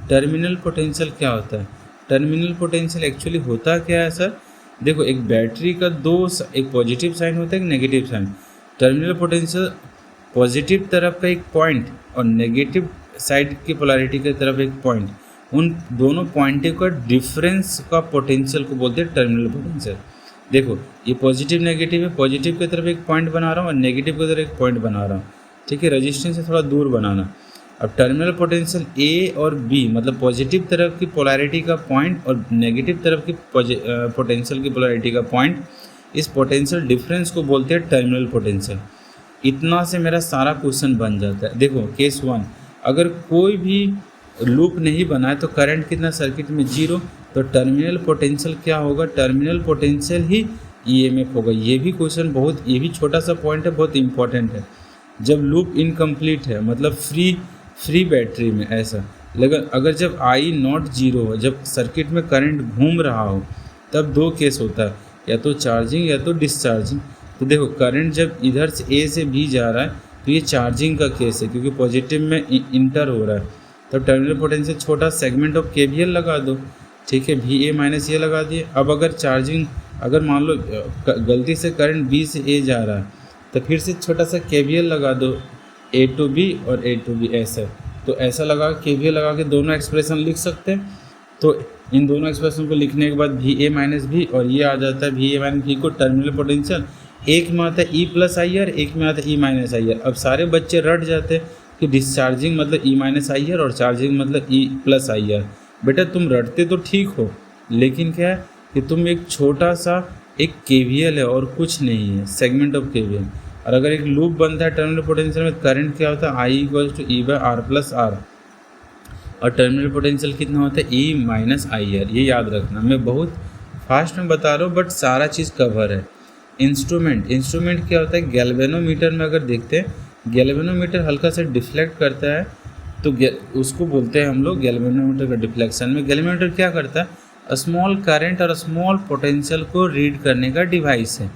टर्मिनल पोटेंशियल क्या होता है, टर्मिनल पोटेंशियल एक्चुअली होता क्या है सर, देखो एक बैटरी का एक पॉजिटिव साइन होता है एक negative sign. Terminal potential positive तरफ का एक पॉइंट और नेगेटिव साइड की पोलैरिटी की तरफ एक पॉइंट, उन दोनों पॉइंटों का डिफरेंस का पोटेंशियल को बोलते हैं टर्मिनल पोटेंशियल। देखो ये पॉजिटिव नेगेटिव है, पॉजिटिव की तरफ एक पॉइंट बना रहा हूँ और नेगेटिव की तरफ एक पॉइंट बना रहा हूँ, ठीक है, रेजिस्टेंस से थोड़ा दूर बनाना। अब टर्मिनल पोटेंशियल ए और बी मतलब पॉजिटिव तरफ की पोलैरिटी का पॉइंट और नेगेटिव तरफ की पोटेंशियल की पोलैरिटी का पॉइंट, इस पोटेंशियल डिफरेंस को बोलते हैं टर्मिनल पोटेंशियल। इतना से मेरा सारा क्वेश्चन बन जाता है। देखो केस 1, अगर कोई भी लूप नहीं बना है तो करंट कितना सर्किट में 0, तो टर्मिनल पोटेंशियल क्या होगा, टर्मिनल पोटेंशियल ही EMF होगा। ये भी क्वेश्चन बहुत, ये भी छोटा सा पॉइंट है, बहुत इंपॉर्टेंट है। जब लूप इनकम्प्लीट है मतलब फ्री बैटरी में ऐसा, लेकिन अगर जब I0 0 हो, जब सर्किट में करंट घूम रहा हो, तब दो केस होता है, या तो चार्जिंग या तो डिस्चार्जिंग। तो देखो करंट जब इधर से A से B जा रहा है तो ये चार्जिंग का केस है क्योंकि पॉजिटिव में इंटर हो रहा है। तो टर्मिनल पोटेंशियल छोटा सेगमेंट ऑफ KVL लगा दो, ठीक है, VA माइनस ये लगा दिए। अब अगर चार्जिंग, अगर मान लो गलती से करंट B से A जा रहा है तो फिर से छोटा सा KVL लगा दो, A to B और A to B ऐसा। तो ऐसा लगा KVL लगा के दोनों एक्सप्रेशन लिख सकते हैं। तो इन दोनों एक्सप्रेशन को लिखने के बाद VA माइनस भी, और ये आ जाता है VA माइनस भी को टर्मिनल पोटेंशियल। एक में आता है E प्लस IR, एक में आता है E माइनस IR। अब सारे बच्चे रट जाते हैं कि डिस्चार्जिंग मतलब E माइनस IR और चार्जिंग मतलब E प्लस IR। बेटा तुम रटते तो ठीक हो, लेकिन क्या है कि तुम एक छोटा सा एक केवीएल है और कुछ नहीं है, सेगमेंट ऑफ केवीएल। और अगर एक लूप बनता है टर्मिनल पोटेंशियल में, करंट क्या होता है, I equal to E by R plus R, और टर्मिनल पोटेंशियल कितना होता है, ई माइनस आई आर। ये याद रखना, मैं बहुत फास्ट में बता रहा हूँ बट सारा चीज़ कवर है। इंस्ट्रूमेंट क्या होता है, गैल्वेनोमीटर में अगर देखते हैं, गैल्वेनोमीटर हल्का से डिफ्लेक्ट करता है तो उसको बोलते हैं हम लोग गैल्वेनोमीटर का डिफ्लेक्शन। में गैल्वेनोमीटर क्या करता है, स्मॉल करंट और स्मॉल पोटेंशियल को रीड करने का डिवाइस है।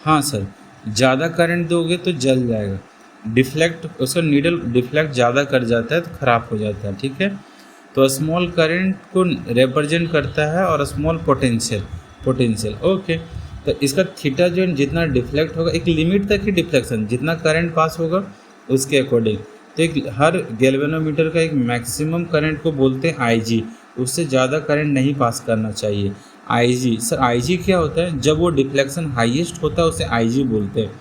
हाँ सर, ज़्यादा करंट दोगे तो जल जाएगा, डिफ्लेक्ट उसका नीडल डिफ्लेक्ट ज़्यादा कर जाता है तो ख़राब हो जाता है, ठीक है। तो स्मॉल करंट को रिप्रेजेंट करता है और स्मॉल पोटेंशियल ओके। तो इसका थीटा जो है जितना डिफ्लेक्ट होगा, एक लिमिट तक ही डिफ्लेक्शन, जितना करंट पास होगा उसके अकॉर्डिंग। तो एक हर गैल्वेनोमीटर का एक मैक्सिमम करंट को बोलते हैं आईजी, उससे ज़्यादा करंट नहीं पास करना चाहिए। आईजी सर, आईजी क्या होता है, जब वो डिफ्लेक्शन हाईएस्ट होता है उसे आईजी बोलते हैं।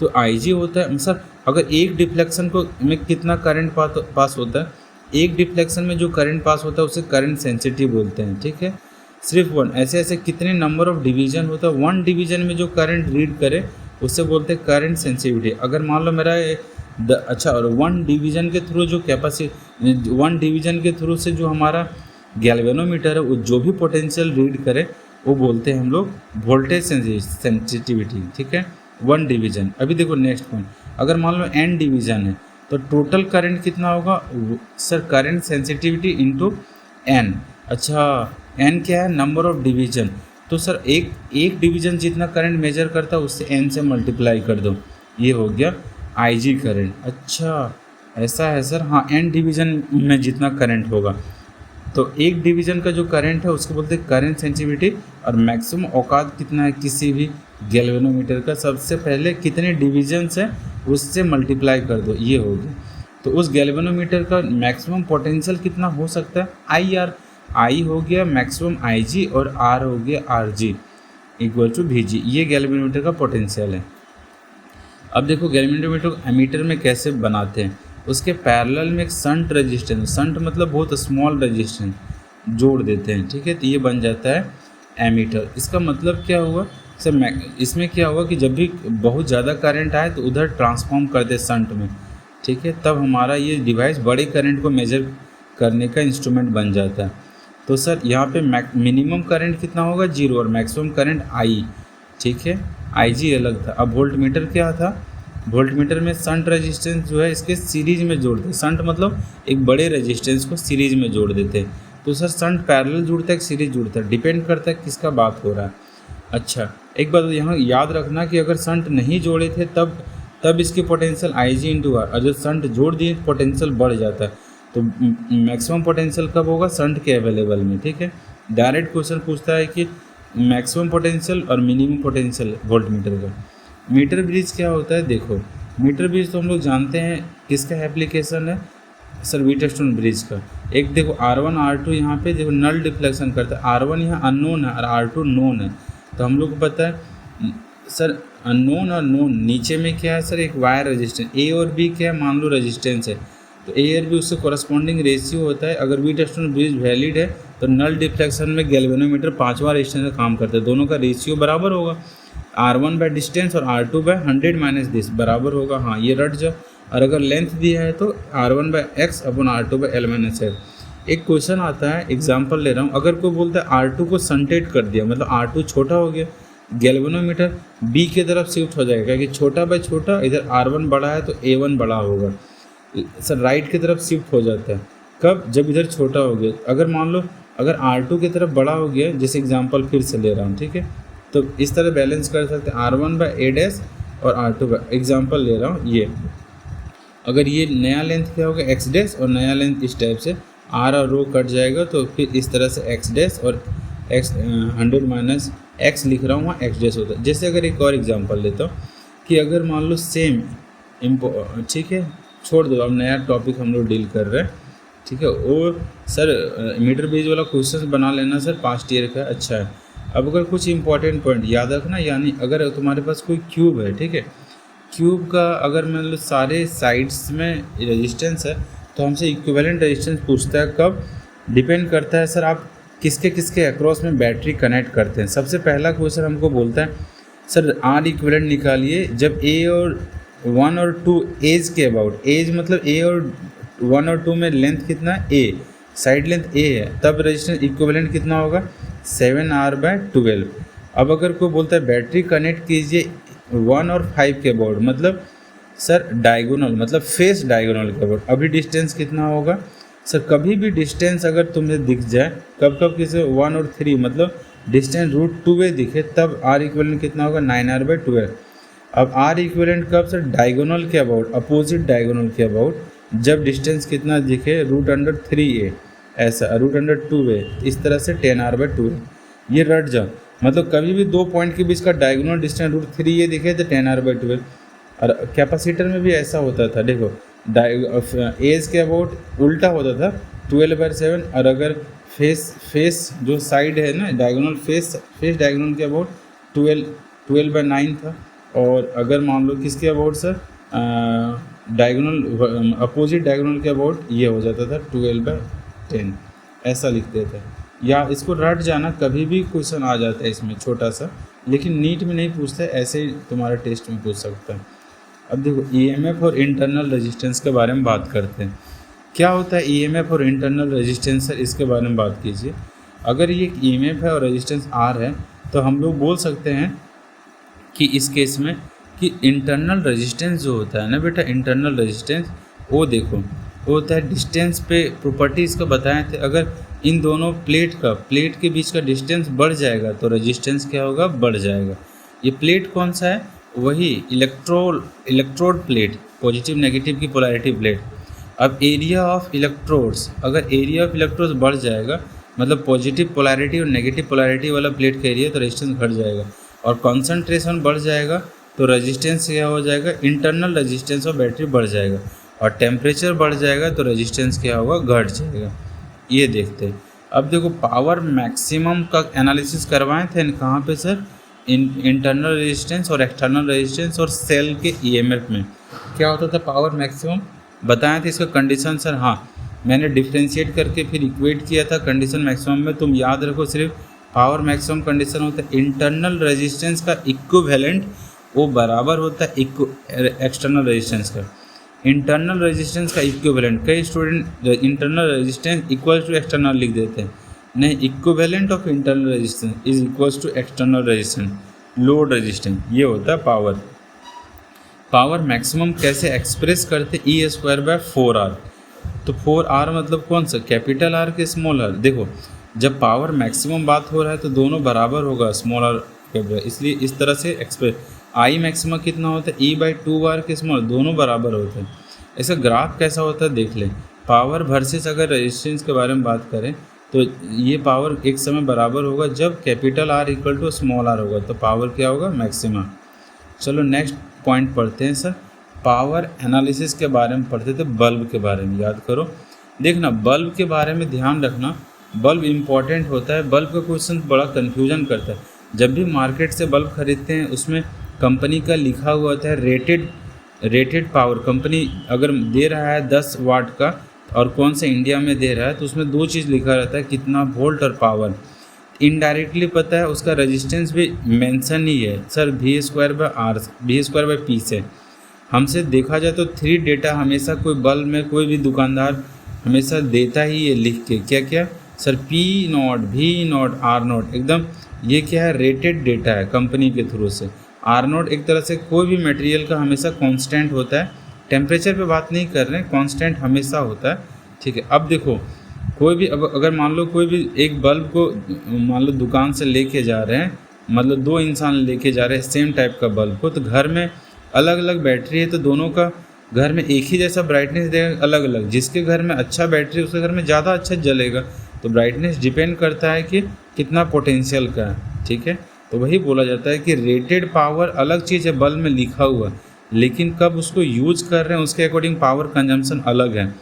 तो आईजी होता है सर, अगर एक डिफ्लेक्शन को में कितना करंट पास होता है, एक डिफ्लेक्शन में जो करंट पास होता है उसे करंट सेंसिटिव बोलते हैं, ठीक है। सिर्फ वन, ऐसे ऐसे कितने नंबर ऑफ डिवीजन होता है, वन डिवीजन में जो करंट रीड करे उससे बोलते हैं करंट सेंसिटिविटी। अगर मान लो मेरा अच्छा, और वन डिवीजन के थ्रू जो कैपेसिटी, वन डिवीजन के थ्रू से जो हमारा गैल्वेनोमीटर है वो जो भी पोटेंशियल रीड करे वो बोलते हैं हम लोग वोल्टेज सेंसिटिविटी, ठीक है। One division. अभी देखो नेक्स्ट पॉइंट, अगर मान लो एन डिवीजन है तो टोटल करंट कितना होगा sir, current sensitivity into N. अच्छा, एन क्या है, नंबर ऑफ डिवीजन। तो सर एक डिवीजन जितना करंट मेजर करता है उससे एन से मल्टीप्लाई कर दो, ये हो गया आईजी करंट। अच्छा ऐसा है सर, हाँ, एन डिवीजन में जितना करंट होगा तो एक डिवीजन का जो करंट है उसको बोलते हैं करंट सेंसिटिविटी। और मैक्सिमम औकात कितना है किसी भी गैल्वेनोमीटर का, सबसे पहले कितने डिवीजन्स हैं उससे मल्टीप्लाई कर दो, ये हो गया। तो उस गैल्वेनोमीटर का मैक्सिमम पोटेंशियल कितना हो सकता है, आई आर। आई हो गया मैक्सिमम आई जी और आर हो गया R G equal to V G. ये गैल्वेनोमीटर का पोटेंशियल है। अब देखो गैल्वेनोमीटर को एमीटर में कैसे बनाते हैं, उसके पैरेलल में एक संट रेजिस्टेंस, संट मतलब बहुत स्मॉल रेजिस्टेंस जोड़ देते हैं, ठीक है। तो ये बन जाता है एमीटर। इसका मतलब क्या हुआ सर, इसमें क्या हुआ कि जब भी बहुत ज़्यादा करंट आए तो उधर ट्रांसफॉर्म कर दे संट में, ठीक है, तब हमारा ये डिवाइस बड़े करंट को मेजर करने का इंस्ट्रूमेंट बन जाता है। तो सर यहाँ पे मिनिमम करंट कितना होगा, 0, और मैक्सिमम करंट आई, ठीक है। आई जी अलग था। अब वोल्ट मीटर क्या था, वोल्ट मीटर में संट रेजिस्टेंस जो है इसके सीरीज में जोड़ दे, संट मतलब एक बड़े रेजिस्टेंस को सीरीज में जोड़ देते हैं। तो सर संट पैरेलल जुड़ता है कि सीरीज जुड़ता है, डिपेंड करता है किसका बात हो रहा है। अच्छा, एक बात यहाँ याद रखना कि अगर संट नहीं जोड़े थे तब इसकी potential I G into R, और जब संट जोड़ दिए पोटेंशियल बढ़ जाता है। तो मैक्सिमम पोटेंशियल कब होगा, संट के अवेलेबल में, ठीक है। डायरेक्ट क्वेश्चन पूछता है कि मैक्सिमम पोटेंशियल और मिनिमम पोटेंशियल वोल्ट मीटर का। मीटर ब्रिज क्या होता है, देखो मीटर ब्रिज तो हम लोग जानते हैं किसका एप्लीकेशन है सर, व्हीटस्टोन ब्रिज का। एक देखो R1 R2 यहाँ पे देखो नल डिफ्लेक्शन करता है, R1 यहाँ अननोन है और R2 नोन है। तो हम लोग को पता है सर अननोन और नोन, नीचे में क्या है सर, एक वायर रेजिस्टेंस, ए और बी क्या है मान लो रेजिस्टेंस है, तो ए और बी उससे कॉरस्पॉन्डिंग रेशियो होता है। अगर व्हीटस्टोन ब्रिज वैलिड है तो नल डिफ्लेक्शन में गैल्वेनोमीटर 5वां रेजिस्टेंस का काम करता है, दोनों का रेशियो बराबर होगा, R1 बाय डिस्टेंस और R2 बाय 100 माइनस दिस बराबर होगा। हाँ, ये रट जाओ। और अगर लेंथ दिया है तो R1 by X upon R2 by L minus L. एक क्वेश्चन आता है, एग्जांपल ले रहा हूँ, अगर कोई बोलता है R2 को संटेट कर दिया, मतलब R2 छोटा हो गया, गैल्वेनोमीटर B की तरफ शिफ्ट हो जाएगा कि छोटा बाय छोटा, इधर R1 बड़ा है तो A1 बड़ा होगा, सर राइट की तरफ शिफ्ट हो जाता है। कब, जब इधर छोटा हो गया। अगर मान लो अगर R2 की तरफ बड़ा हो गया, जैसे एग्जांपल फिर से ले रहा हूँ, ठीक है, तो इस तरह बैलेंस कर सकते हैं R1 बाय ए डैश और R2 बाय, एग्जांपल ले रहा हूँ ये, अगर ये नया लेंथ क्या होगा एक्स डैश और नया लेंथ इस टाइप से R और रो कट जाएगा, तो फिर इस तरह से एक्स डैश और एक्स 100 माइनस एक्स लिख रहा हूँ, वहाँ एक्स डैश होता है। जैसे अगर एक और एग्जांपल लेता हूँ कि अगर मान लो सेम ठीक है, छोड़ दो, अब नया टॉपिक हम लोग डील कर रहे हैं, ठीक है। और सर मीटर ब्रिज वाला क्वेश्चन बना लेना सर, पास्ट ईयर का, अच्छा है। अब अगर कुछ इंपॉर्टेंट पॉइंट याद रखना, यानी अगर तुम्हारे पास कोई क्यूब है, ठीक है, क्यूब का अगर मान लो सारे साइड्स में रेजिस्टेंस है तो हमसे इक्विवेलेंट रेजिस्टेंस पूछता है, कब, डिपेंड करता है सर आप किसके किसके अक्रॉस में बैटरी कनेक्ट करते हैं। सबसे पहला क्वेश्चन हमको बोलता है सर आर इक्विवेलेंट निकालिए जब ए और 1 और 2 एज के अबाउट, एज मतलब ए और 1 और 2 में लेंथ कितना है ए, साइड लेंथ ए है, तब रेजिस्टेंस इक्विवेलेंट कितना होगा 7R/12। अब अगर कोई बोलता है बैटरी कनेक्ट कीजिए 1 और 5 के अबाउट, मतलब सर डायगोनल मतलब फेस डायगोनल के अबाउट, अभी डिस्टेंस कितना होगा सर, कभी भी डिस्टेंस अगर तुम्हें दिख जाए, कब कब किसी 1 और 3 मतलब डिस्टेंस √2 दिखे, तब आर इक्विवेलेंट कितना होगा 9R/12। अब आर इक्विवेलेंट कब सर, डायगोनल के अबाउट, अपोजिट डायगोनल के अबाउट, जब डिस्टेंस कितना दिखे √3a, ऐसा √2a, इस तरह से 10R/2। ये रट जाओ, मतलब कभी भी दो पॉइंट के बीच का डायगोनल डिस्टेंस √3a दिखे तो 10R/12। और कैपेसिटर में भी ऐसा होता था, देखो एज के अबाउट उल्टा होता था 12/7, और अगर फेस जो साइड है ना डायगोनल, फेस डायगोनल के अबाउट 12/9 था। और अगर मान लो किसके about sir, diagonal opposite diagonal के अबाउट ये हो जाता था 12/10, ऐसा लिखते थे। या इसको रट जाना, कभी भी क्वेश्चन आ जाता है इसमें छोटा सा, लेकिन नीट में नहीं पूछते, ऐसे ही तुम्हारे टेस्ट में पूछ सकता है। अब देखो ईएमएफ और इंटरनल रेजिस्टेंस के बारे में बात करते हैं। क्या होता है ईएमएफ और इंटरनल रेजिस्टेंस सर, इसके बारे में बात कीजिए। अगर ये ईएमएफ है और रेजिस्टेंस आर है, तो हम लोग बोल सकते हैं कि इस केस में कि इंटरनल रेजिस्टेंस जो होता है ना बेटा, इंटरनल रेजिस्टेंस वो देखो वो होता है डिस्टेंस पे, प्रॉपर्टी इसका बताए थे, अगर इन दोनों प्लेट के बीच का डिस्टेंस बढ़ जाएगा तो रेजिस्टेंस क्या होगा, बढ़ जाएगा। ये प्लेट कौन सा है, वही इलेक्ट्रोड प्लेट, पॉजिटिव नेगेटिव की पोलैरिटी प्लेट। अब एरिया ऑफ इलेक्ट्रोड्स, अगर एरिया ऑफ इलेक्ट्रोड्स बढ़ जाएगा मतलब पॉजिटिव पोलैरिटी और नेगेटिव पोलैरिटी वाला प्लेट का एरिया, तो रेजिस्टेंस घट जाएगा। और कॉन्सेंट्रेशन बढ़ जाएगा तो रेजिस्टेंस क्या हो जाएगा, इंटरनल रेजिस्टेंस ऑफ बैटरी बढ़ जाएगा। और टेम्परेचर बढ़ जाएगा तो रेजिस्टेंस क्या होगा, घट जाएगा। ये देखते हैं। अब देखो पावर मैक्सिमम का एनालिसिस करवाए थे कहाँ पे सर, इंटरनल रेजिस्टेंस और एक्सटर्नल रेजिस्टेंस और सेल के ईएमएफ में क्या होता था पावर मैक्सिमम, बताए थे इसका कंडीशन सर। हाँ, मैंने डिफ्रेंशिएट करके फिर इक्वेट किया था कंडीशन मैक्सिमम में, तुम याद रखो सिर्फ पावर मैक्सिमम कंडीशन होता है इंटरनल रेजिस्टेंस का इक्विवेलेंट, वो बराबर होता है एक्सटर्नल रेजिस्टेंस का। इंटरनल रेजिस्टेंस का इक्विवेलेंट, कई student internal resistance equal to external लिख देते हैं, नहीं, equivalent of internal resistance is equals to external resistance, load resistance, ये होता है पावर। पावर मैक्सिमम कैसे एक्सप्रेस करते, E²/4R। तो 4R मतलब कौन सा, कैपिटल आर के स्मॉल आर। देखो जब पावर मैक्सिमम बात हो रहा है तो दोनों बराबर होगा, स्मॉल आर कैपिटल, इसलिए इस तरह से एक्सप्रेस। आई मैक्सिमम कितना होता है, E/2R के स्मॉल, दोनों बराबर होते हैं। ऐसा ग्राफ कैसा होता है देख लें, पावर वर्सेस अगर रेजिस्टेंस के बारे में बात करें तो ये पावर एक समय बराबर होगा जब capital R equal to small R होगा, तो पावर क्या होगा, मैक्सिमम। चलो नेक्स्ट पॉइंट पढ़ते हैं सर, पावर एनालिसिस के बारे में पढ़ते थे, बल्ब के बारे में याद करो। देखना बल्ब के बारे में ध्यान रखना, बल्ब इम्पॉर्टेंट होता है। बल्ब का क्वेश्चन बड़ा कन्फ्यूजन करता है। जब भी मार्केट से बल्ब खरीदते हैं उसमें कंपनी का लिखा हुआ होता है रेटेड पावर। कंपनी अगर दे रहा है 10 वाट का और कौन सा इंडिया में दे रहा है, तो उसमें दो चीज़ लिखा रहता है, कितना वोल्ट और पावर। इनडायरेक्टली पता है उसका रेजिस्टेंस भी मेंशन ही है सर, V²/P से। हमसे देखा जाए तो 3 डेटा हमेशा कोई बल्ब में कोई भी दुकानदार हमेशा देता ही है लिख के, क्या क्या सर, P0, V0, R0, एकदम ये क्या है, रेटेड डेटा है कंपनी के थ्रू से। R0 एक तरह से कोई भी मटेरियल का हमेशा कांस्टेंट होता है, टेम्परेचर पे बात नहीं कर रहे हैं, कांस्टेंट हमेशा होता है, ठीक है। अब देखो कोई भी अगर मान लो कोई भी एक बल्ब को मान लो दुकान से लेके जा रहे हैं, मतलब 2 इंसान लेके जा रहे हैं सेम टाइप का बल्ब को, तो घर में अलग अलग बैटरी है तो दोनों का घर में एक ही जैसा ब्राइटनेस देगा, अलग अलग। जिसके घर में अच्छा बैटरी उसके घर में ज़्यादा अच्छा जलेगा। तो ब्राइटनेस डिपेंड करता है कि कितना पोटेंशियल का है, ठीक है। तो वही बोला जाता है कि रेटेड पावर अलग चीज़ है, बल्ब में लिखा हुआ, लेकिन कब उसको यूज कर रहे हैं उसके अकॉर्डिंग पावर कंजम्पशन अलग है।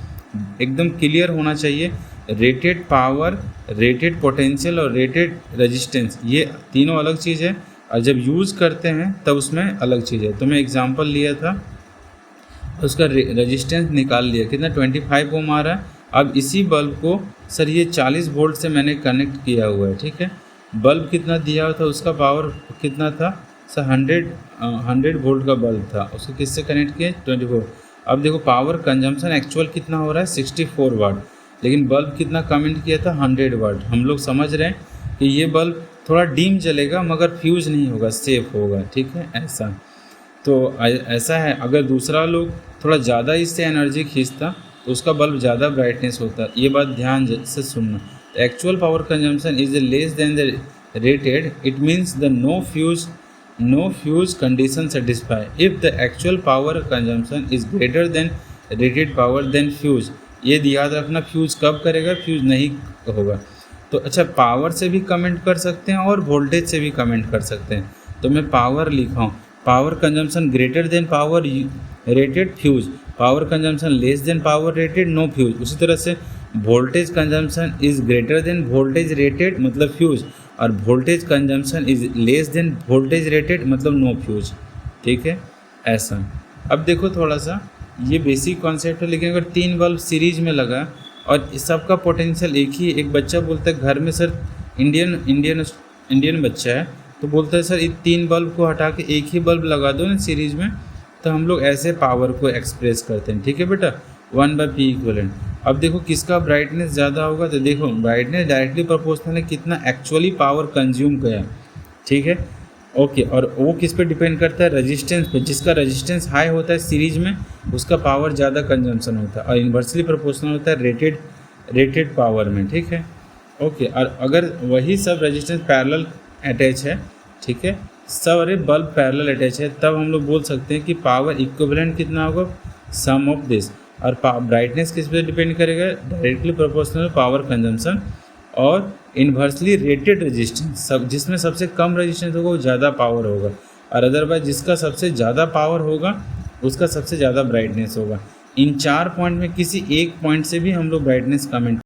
एकदम क्लियर होना चाहिए, रेटेड पावर, रेटेड पोटेंशियल और रेटेड रेजिस्टेंस, ये तीनों अलग चीज़ है, और जब यूज़ करते हैं तब उसमें अलग चीज़ है। तो मैं एग्जांपल लिया था, उसका रेजिस्टेंस निकाल लिया, कितना 25 ओम आ रहा है, अब इसी बल्ब को सर ये 40 वोल्ट से मैंने कनेक्ट किया हुआ है, ठीक है। बल्ब कितना दिया हुआ था, उसका पावर कितना था सर, 100 वोल्ट का बल्ब था, उसको किससे कनेक्ट किए 24। अब देखो पावर कंजम्पशन एक्चुअल कितना हो रहा है 64 वाट, लेकिन बल्ब कितना कमेंट किया था 100 वाट। हम लोग समझ रहे हैं कि ये बल्ब थोड़ा डीम जलेगा मगर फ्यूज़ नहीं होगा, सेफ होगा, ठीक है ऐसा। तो ऐसा है, अगर दूसरा लोग थोड़ा ज़्यादा इससे एनर्जी खींचता तो उसका बल्ब ज़्यादा ब्राइटनेस होता। ये बात ध्यान से सुनना। Actual power consumption is less than the rated, it means the no fuse condition satisfy. If the actual power consumption is greater than rated power, then fuse, ये याद रखना, फ्यूज़ कब करेगा, फ्यूज़ नहीं होगा। तो अच्छा, पावर से भी कमेंट कर सकते हैं और वोल्टेज से भी कमेंट कर सकते हैं। तो मैं पावर लिखा हूँ, power consumption greater than power rated fuse, power consumption less than power rated no fuse. उसी तरह से voltage consumption is greater than voltage rated मतलब फ्यूज़, और voltage consumption is less than voltage rated मतलब no fuse, ठीक है ऐसा। अब देखो थोड़ा सा ये बेसिक कॉन्सेप्ट है, लेकिन अगर 3 बल्ब सीरीज में लगा और इस सबका पोटेंशियल एक ही, एक बच्चा बोलता है घर में सर, इंडियन बच्चा है, तो बोलता है सर ये 3 बल्ब को हटा के एक ही बल्ब लगा दो ना सीरीज में, तो हम लोग ऐसे पावर को एक्सप्रेस करते हैं, ठीक है बेटा, 1/P इक्विवेलेंट। अब देखो किसका ब्राइटनेस ज़्यादा होगा, तो देखो ब्राइटनेस डायरेक्टली प्रोपोर्शनल है कितना एक्चुअली पावर कंज्यूम किया, ठीक है ओके। और वो किस पे डिपेंड करता है, रेजिस्टेंस पे। जिसका रेजिस्टेंस हाई होता है सीरीज में उसका पावर ज़्यादा कंजम्पशन होता है, और इन्वर्सली प्रोपोर्शनल होता है रेटेड पावर में, ठीक है ओके। और अगर वही सब रेजिस्टेंस पैरेलल अटैच है, ठीक है, सब अरे बल्ब पैरेलल अटैच है, तब हम लोग बोल सकते हैं कि पावर इक्विवेलेंट कितना होगा, सम ऑफ दिस। और ब्राइटनेस किस पे डिपेंड करेगा, डायरेक्टली प्रोपोर्शनल पावर कंजम्पशन और इन्वर्सली रेटेड रेजिस्टेंस, सब जिसमें सबसे कम रेजिस्टेंस होगा वो ज़्यादा पावर होगा, और अदरवाइज जिसका सबसे ज़्यादा पावर होगा उसका सबसे ज़्यादा ब्राइटनेस होगा। इन 4 पॉइंट में किसी एक पॉइंट से भी हम लोग ब्राइटनेस कमेंट